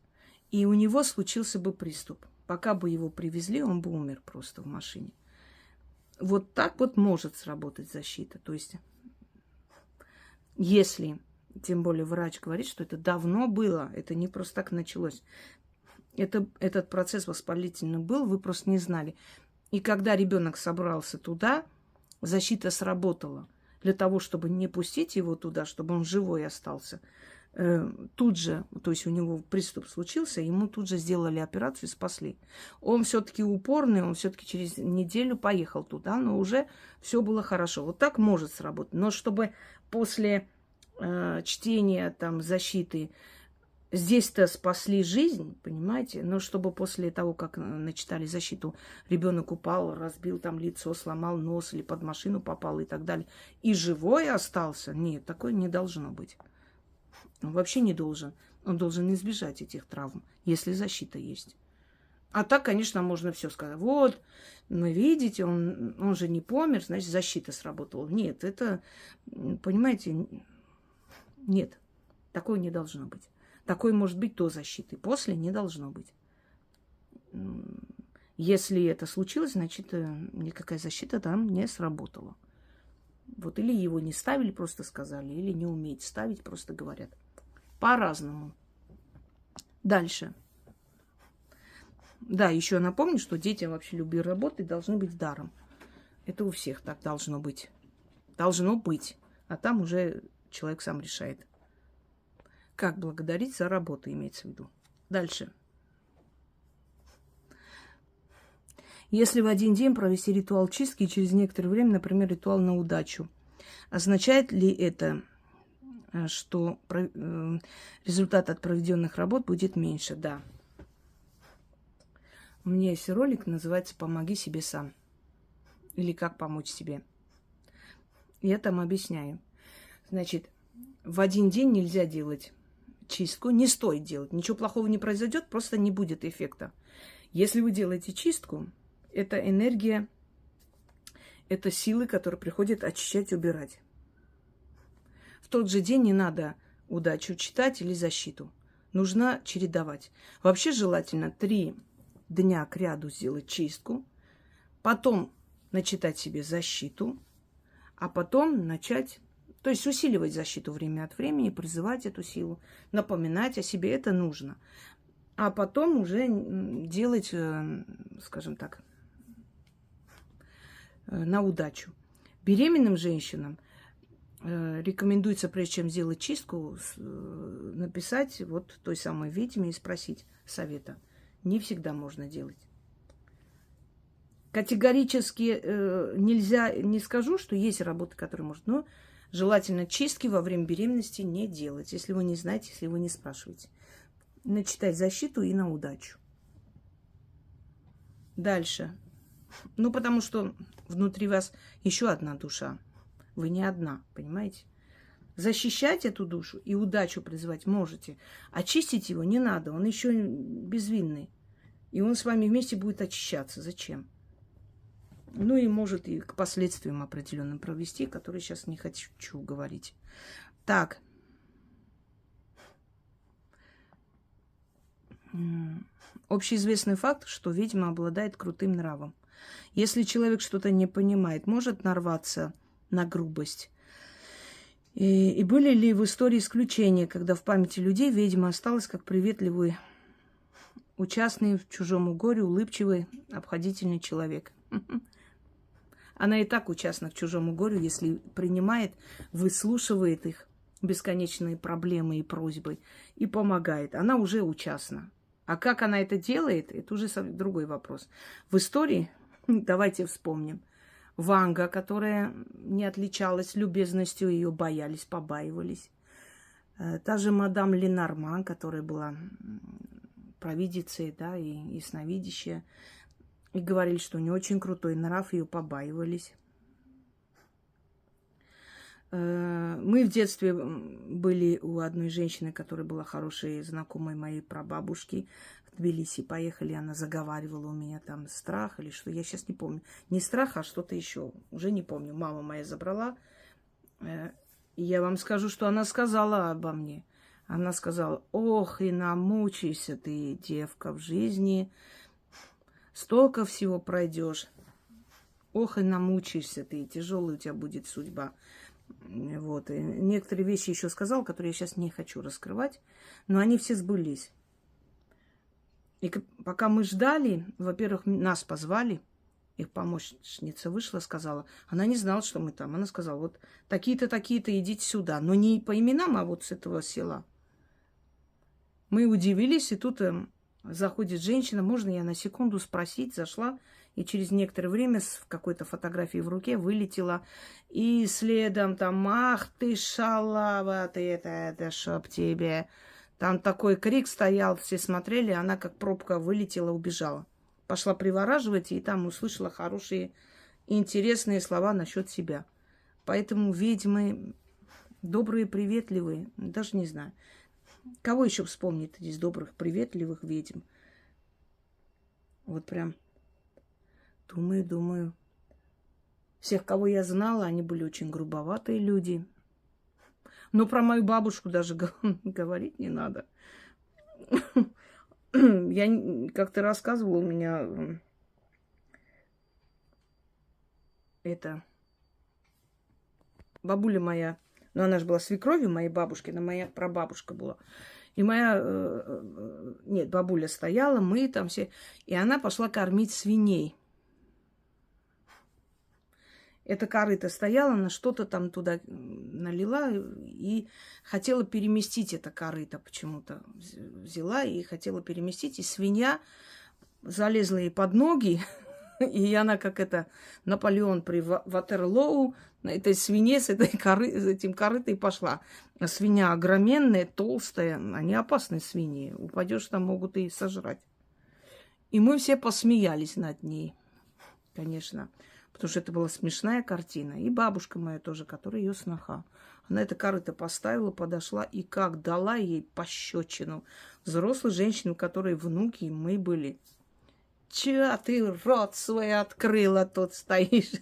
и у него случился бы приступ. Пока бы его привезли, он бы умер просто в машине. Вот так вот может сработать защита. То есть, если, тем более врач говорит, что это давно было, это не просто так началось. Этот процесс воспалительный был, вы просто не знали. И когда ребенок собрался туда, защита сработала. Для того, чтобы не пустить его туда, чтобы он живой остался, тут же, то есть у него приступ случился, ему тут же сделали операцию и спасли. Он все-таки упорный, он все-таки через неделю поехал туда, но уже все было хорошо. Вот так может сработать. Но чтобы после чтения там защиты здесь-то спасли жизнь, понимаете? Но чтобы после того, как начитали защиту, ребенок упал, разбил там лицо, сломал нос или под машину попал и так далее, и живой остался, нет, такое не должно быть. Он вообще не должен. Он должен избежать этих травм, если защита есть. А так, конечно, можно все сказать. Вот, вы видите, он же не помер, значит, защита сработала. Нет, это, понимаете, нет, такое не должно быть. Такое может быть до защиты, после не должно быть. Если это случилось, значит, никакая защита там не сработала. Вот или его не ставили, просто сказали, или не умеете ставить, просто говорят. По-разному. Дальше. Да, еще напомню, что детям вообще любые работы должны быть даром. Это у всех так должно быть. Должно быть. А там уже человек сам решает. Как благодарить за работу, имеется в виду. Дальше. Если в один день провести ритуал чистки и через некоторое время, например, ритуал на удачу, означает ли это, что результат от проведенных работ будет меньше? Да. У меня есть ролик, называется «Помоги себе сам». Или «Как помочь себе». Я там объясняю. Значит, в один день нельзя делать чистку. Не стоит делать. Ничего плохого не произойдет, просто не будет эффекта. Если вы делаете чистку, это энергия, это силы, которые приходят очищать, убирать. В тот же день не надо удачу читать или защиту. Нужно чередовать. Вообще желательно 3 дня кряду сделать чистку, потом начитать себе защиту, а потом начать, то есть усиливать защиту время от времени, призывать эту силу, напоминать о себе, это нужно. А потом уже делать, скажем так, на удачу. Беременным женщинам рекомендуется, прежде чем сделать чистку, написать вот той самой ведьме и спросить совета. Не всегда можно делать. Категорически нельзя, не скажу, что есть работы, которые можно, но желательно чистки во время беременности не делать, если вы не знаете, если вы не спрашиваете. Начитать защиту и на удачу. Дальше. Ну, потому что внутри вас еще одна душа. Вы не одна, понимаете? Защищать эту душу и удачу призывать можете. Очистить его не надо, он еще безвинный. И он с вами вместе будет очищаться. Зачем? Ну и может и к последствиям определенным провести, которые сейчас не хочу говорить. Так. Общеизвестный факт, что ведьма обладает крутым нравом. Если человек что-то не понимает, может нарваться на грубость. И были ли в истории исключения, когда в памяти людей ведьма осталась как приветливый, участный в чужом горе, улыбчивый, обходительный человек? Она и так участна к чужому горю, если принимает, выслушивает их бесконечные проблемы и просьбы и помогает. Она уже участна. А как она это делает, это уже другой вопрос. В истории, давайте вспомним, Ванга, которая не отличалась любезностью, ее боялись, побаивались. Та же мадам Ленорман, которая была провидицей, да, и ясновидящая. И говорили, что у нее очень крутой нрав, ее побаивались. Мы в детстве были у одной женщины, которая была хорошей знакомой моей прабабушки в Тбилиси. Поехали, она заговаривала у меня там страх или что. Я сейчас не помню. Не страх, а что-то еще. Уже не помню. Мама моя забрала. И я вам скажу, что она сказала обо мне. Она сказала: ох, и намучайся ты, девка, в жизни. Столько всего пройдешь. Ох, и намучаешься ты, тяжелая у тебя будет судьба. Вот. И некоторые вещи еще сказал, которые я сейчас не хочу раскрывать, но они все сбылись. И пока мы ждали, во-первых, нас позвали, их помощница вышла, сказала, она не знала, что мы там. Она сказала: вот такие-то, такие-то, идите сюда. Но не по именам, а вот с этого села. Мы удивились, и тут заходит женщина, можно я на секунду спросить, зашла, и через некоторое время с какой-то фотографией в руке вылетела, и следом там: ах ты шалава, ты это чтоб тебе. Там такой крик стоял, все смотрели, она как пробка вылетела, убежала. Пошла привораживать, и там услышала хорошие, интересные слова насчет себя. Поэтому ведьмы добрые, приветливые, даже не знаю. Кого еще вспомнит из добрых, приветливых ведьм? Вот прям думаю. Всех, кого я знала, они были очень грубоватые люди. Но про мою бабушку даже говорить не надо. Я как-то рассказывала, у меня это бабуля моя, ну она же была свекровью моей бабушки, она моя прабабушка была. И моя, нет, бабуля стояла, мы там все, и она пошла кормить свиней. Эта корыта стояла, она что-то там туда налила и хотела переместить это корыто почему-то. Взяла и хотела переместить, и свинья залезла ей под ноги, и она, как это Наполеон при Ватерлоу, на этой свинье с этим корытой пошла. А свинья огроменная, толстая, они опасные свиньи. Упадешь, там могут и сожрать. И мы все посмеялись над ней, конечно. Потому что это была смешная картина. И бабушка моя тоже, которая ее сноха. Она это корыто поставила, подошла и как дала ей пощечину. Взрослой женщине, у которой внуки, мы были. Чё ты рот свой открыла, тут стоишь?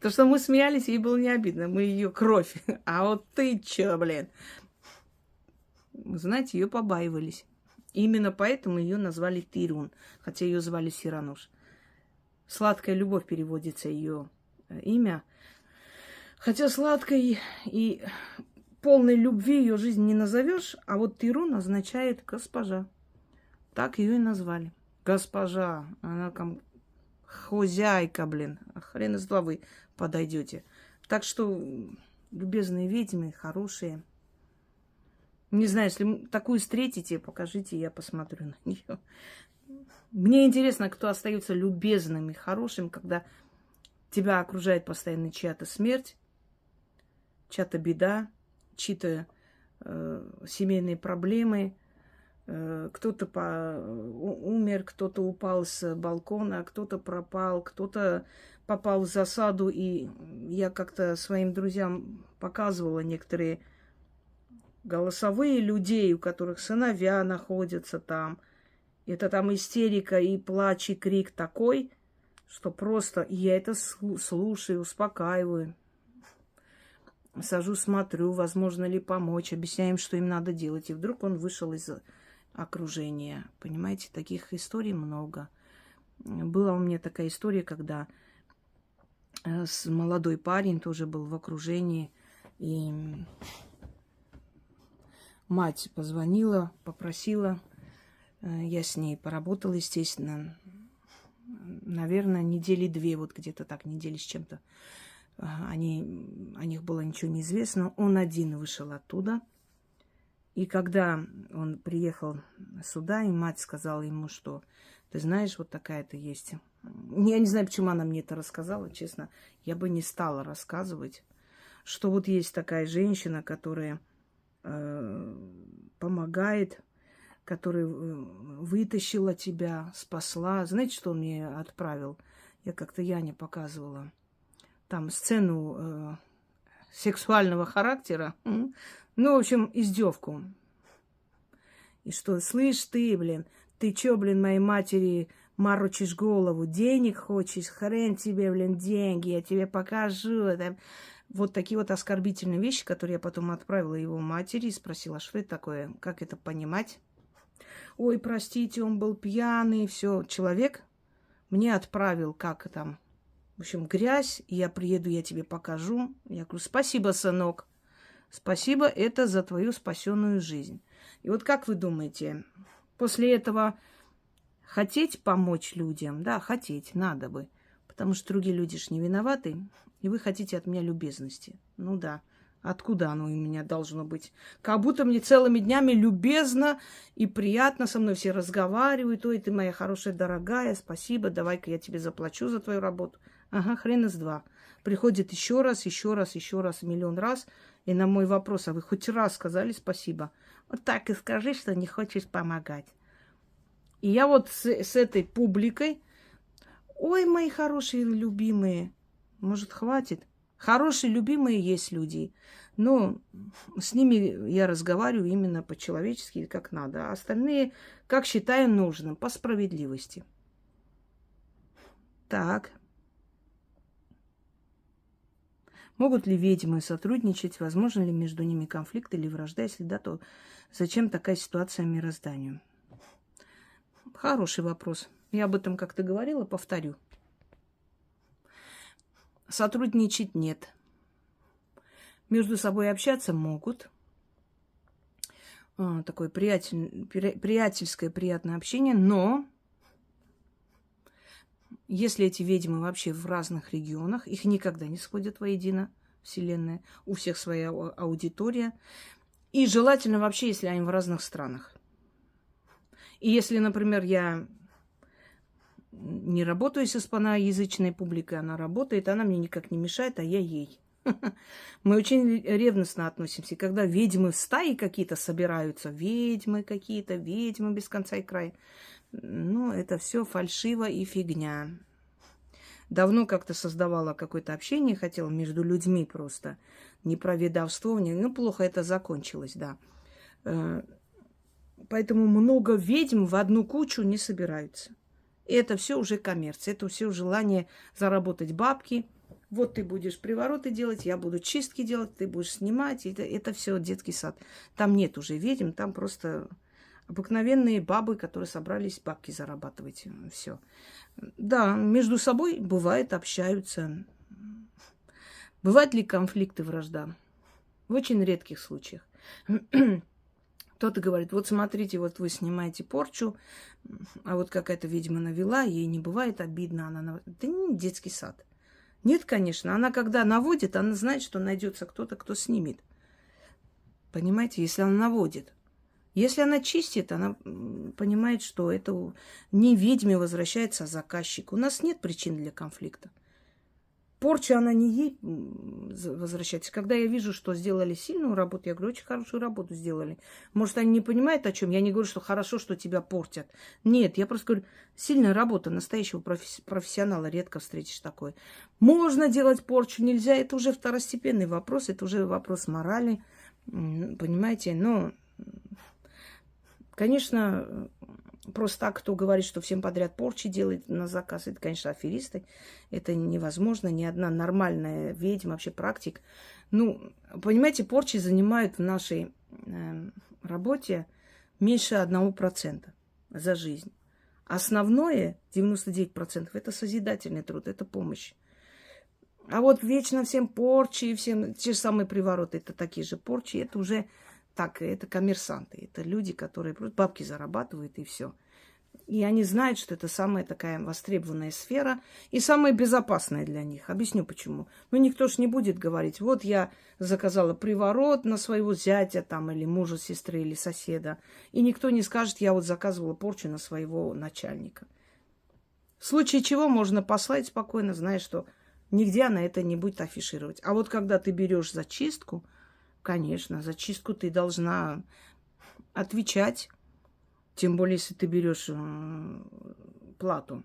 То, что мы смеялись, ей было не обидно. Мы ее кровь. А вот ты чё, блин? Знаете, ее побаивались. Именно поэтому ее назвали Тирун. Хотя ее звали Сирануш. Сладкая любовь переводится ее имя. Хотя сладкой и полной любви ее жизнь не назовешь, а вот Тирун означает госпожа. Так ее и назвали. Госпожа. Она там хозяйка, блин. А хрен из два вы подойдете. Так что, любезные ведьмы, хорошие. Не знаю, если такую встретите, покажите, я посмотрю на нее. Мне интересно, кто остается любезным и хорошим, когда тебя окружает постоянно чья-то смерть, чья-то беда, чьи-то семейные проблемы. Кто-то умер, кто-то упал с балкона, кто-то пропал, кто-то попал в засаду. И я как-то своим друзьям показывала некоторые голосовые людей, у которых сыновья находятся там. Это там истерика и плач, и крик такой, что просто я это слушаю, успокаиваю. Сажусь, смотрю, возможно ли помочь, объясняю им, что им надо делать. И вдруг он вышел из окружения. Понимаете, таких историй много. Была у меня такая история, когда молодой парень тоже был в окружении, и мать позвонила, попросила. Я с ней поработала, естественно, наверное, недели 2, вот где-то так, недели с чем-то. О них было ничего не известно. Он один вышел оттуда. И когда он приехал сюда, и мать сказала ему, что ты знаешь, вот такая-то есть. Я не знаю, почему она мне это рассказала, честно. Я бы не стала рассказывать, что вот есть такая женщина, которая помогает которая вытащила тебя, спасла. Знаете, что он мне отправил? Я как-то Яне показывала. Там сцену сексуального характера. Ну, в общем, издевку. И что, слышь ты, блин, ты чё, блин, моей матери морочишь голову? Денег хочешь? Хрен тебе, блин, деньги, я тебе покажу. Там. Вот такие вот оскорбительные вещи, которые я потом отправила его матери и спросила, что это такое, как это понимать. Ой, простите, он был пьяный, все. Человек мне отправил, как там, в общем, грязь, и я приеду, я тебе покажу. Я говорю, спасибо, сынок. Спасибо, это за твою спасенную жизнь. И вот как вы думаете, после этого хотеть помочь людям? Да, хотеть, надо бы. Потому что другие люди ж не виноваты, и вы хотите от меня любезности. Ну да, откуда оно у меня должно быть? Как будто мне целыми днями любезно и приятно со мной все разговаривают. Ой, ты моя хорошая, дорогая, спасибо, давай-ка я тебе заплачу за твою работу. Ага, хрен из два. Приходит еще раз, миллион раз. И на мой вопрос, а вы хоть раз сказали спасибо? Вот так и скажи, что не хочешь помогать. И я вот с этой публикой, ой, мои хорошие, любимые, может, хватит? Хорошие, любимые есть люди. Но с ними я разговариваю именно по-человечески, как надо. А остальные, как считаю нужным, по справедливости. Так. Могут ли ведьмы сотрудничать? Возможно ли между ними конфликт или вражда? Если да, то зачем такая ситуация мирозданию? Хороший вопрос. Я об этом как-то говорила, повторю. Сотрудничать нет. Между собой общаться могут. Такое приятельское, приятное общение. Но если эти ведьмы вообще в разных регионах, их никогда не сходят воедино, Вселенная, у всех своя аудитория. И желательно вообще, если они в разных странах. И если, например, я не работаю с испаноязычной публикой, она работает, она мне никак не мешает, а я ей. Мы очень ревностно относимся. И когда ведьмы в стаи какие-то собираются, ведьмы какие-то, ведьмы без конца и края, ну, это все фальшиво и фигня. Давно как-то создавала какое-то общение, хотела между людьми просто. Не про ведовство, ну, плохо это закончилось, да. Поэтому много ведьм в одну кучу не собираются. И это все уже коммерция, это все желание заработать бабки. Вот ты будешь привороты делать, я буду чистки делать, ты будешь снимать. Это все детский сад. Там нет уже ведьм, там просто обыкновенные бабы, которые собрались бабки зарабатывать. Все. Да, между собой бывает, общаются. Бывают ли конфликты, вражда? В очень редких случаях. Кто-то говорит, вот смотрите, вот вы снимаете порчу, а вот какая-то ведьма навела, ей не бывает обидно. Это не детский сад. Нет, конечно. Она когда наводит, она знает, что найдется кто-то, кто снимет. Понимаете, если она наводит. Если она чистит, она понимает, что это не ведьме возвращается, а заказчик. У нас нет причин для конфликта. Порча, она не ей возвращается. Когда я вижу, что сделали сильную работу, я говорю, очень хорошую работу сделали. Может, они не понимают, о чем. Я не говорю, что хорошо, что тебя портят. Нет, я просто говорю, сильная работа настоящего профессионала. Редко встретишь такое. Можно делать порчу, нельзя. Это уже второстепенный вопрос. Это уже вопрос морали. Понимаете? Но, конечно, просто так, кто говорит, что всем подряд порчи делает на заказ, это, конечно, аферисты. Это невозможно. Ни одна нормальная ведьма, вообще практик. Ну, понимаете, порчи занимают в нашей работе меньше 1% за жизнь. Основное, 99%, это созидательный труд, это помощь. А вот вечно всем порчи, всем те же самые привороты, это такие же порчи, это уже... Так, это коммерсанты, это люди, которые просто бабки зарабатывают и все. И они знают, что это самая такая востребованная сфера и самая безопасная для них. Объясню почему. Ну, никто ж не будет говорить, вот я заказала приворот на своего зятя там, или мужа, сестры, или соседа. И никто не скажет, я вот заказывала порчу на своего начальника. В случае чего можно послать спокойно, зная, что нигде она это не будет афишировать. А вот когда ты берешь зачистку, конечно, за чистку ты должна отвечать Тем более, если ты берешь плату.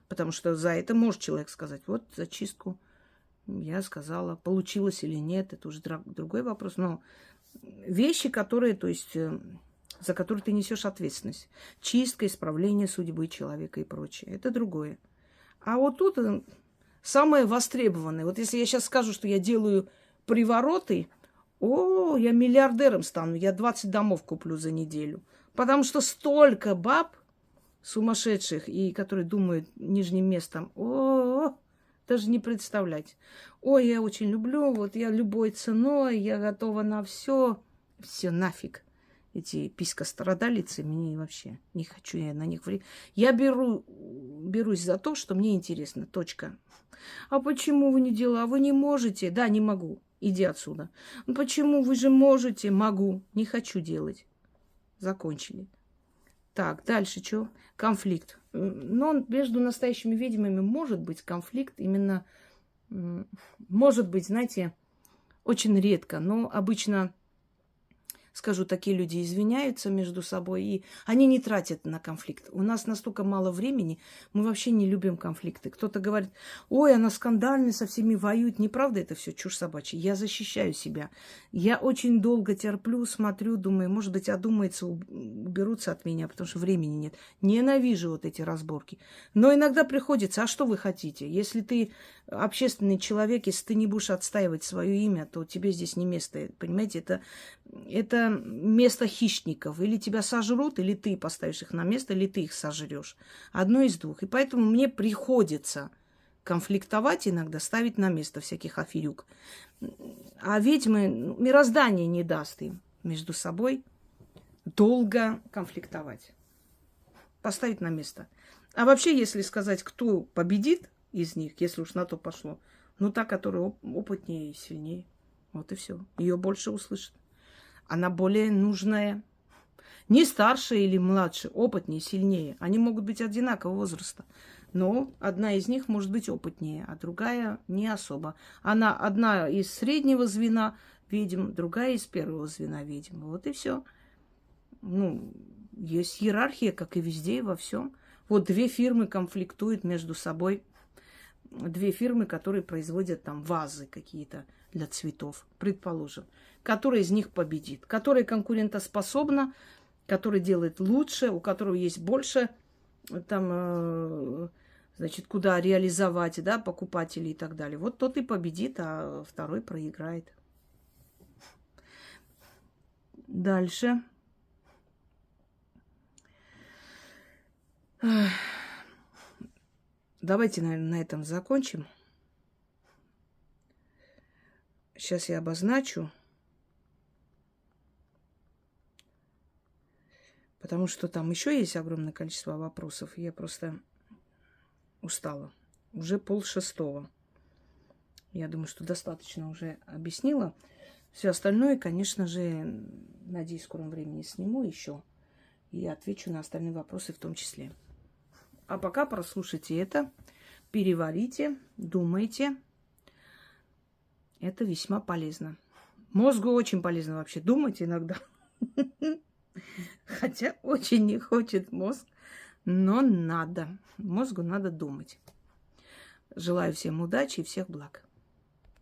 Потому что за это может человек сказать, вот за чистку я сказала, получилось или нет, это уже другой вопрос. Но вещи, которые, то есть, за которые ты несешь ответственность. Чистка, исправление судьбы человека и прочее. Это другое. А вот тут самое востребованное. Вот если я сейчас скажу, что я делаю привороты, я миллиардером стану, я 20 домов куплю за неделю. Потому что столько баб сумасшедших, и которые думают нижним местом, даже не представлять. Ой, я очень люблю, вот я любой ценой, я готова на все. Все нафиг. Эти писькострадалицы, мне вообще не хочу я на них влиять. Я берусь за то, что мне интересно. Точка. А почему вы не делаете? А вы не можете? Да, не могу. Иди отсюда. Ну почему? Вы же можете. Могу. Не хочу делать. Закончили. Так, дальше что? Конфликт. Но между настоящими ведьмами может быть конфликт. Именно, может быть, знаете, очень редко. Но обычно, скажу, такие люди извиняются между собой, и они не тратят на конфликт. У нас настолько мало времени, мы вообще не любим конфликты. Кто-то говорит, ой, она скандальная, со всеми воюет. Неправда, это все чушь собачья. Я защищаю себя. Я очень долго терплю, смотрю, думаю, может быть, одумается, уберутся от меня, потому что времени нет. Ненавижу вот эти разборки. Но иногда приходится, а что вы хотите? Если ты общественный человек, если ты не будешь отстаивать свое имя, то тебе здесь не место. Понимаете, это место хищников. Или тебя сожрут, или ты поставишь их на место, или ты их сожрешь. Одно из двух. И поэтому мне приходится конфликтовать иногда, ставить на место всяких аферюк. А ведьмы, мироздание не даст им между собой долго конфликтовать. Поставить на место. А вообще, если сказать, кто победит из них, если уж на то пошло, та, которая опытнее и сильнее. Вот и все. Ее больше услышат. Она более нужная. Не старше или младше, опытнее, сильнее. Они могут быть одинакового возраста. Но одна из них может быть опытнее, а другая не особо. Она одна из среднего звена ведьм, другая из первого звена ведьм. Вот и все. Есть иерархия, как и везде, и во всем. Вот 2 фирмы конфликтуют между собой. 2 фирмы, которые производят там вазы какие-то для цветов, предположим. Которая из них победит? Которая конкурентоспособна, который делает лучше, у которого есть больше там, куда реализовать, да, покупателей и так далее. Вот тот и победит, а второй проиграет. Дальше. Давайте, наверное, на этом закончим. Сейчас я обозначу. Потому что там еще есть огромное количество вопросов. Я просто устала. Уже 5:30. Я думаю, что достаточно уже объяснила. Все остальное, конечно же, надеюсь, в скором времени сниму еще. И отвечу на остальные вопросы в том числе. А пока прослушайте это, переварите, думайте. Это весьма полезно. Мозгу очень полезно вообще думать иногда. Хотя очень не хочет мозг, но надо. Мозгу надо думать. Желаю всем удачи и всех благ.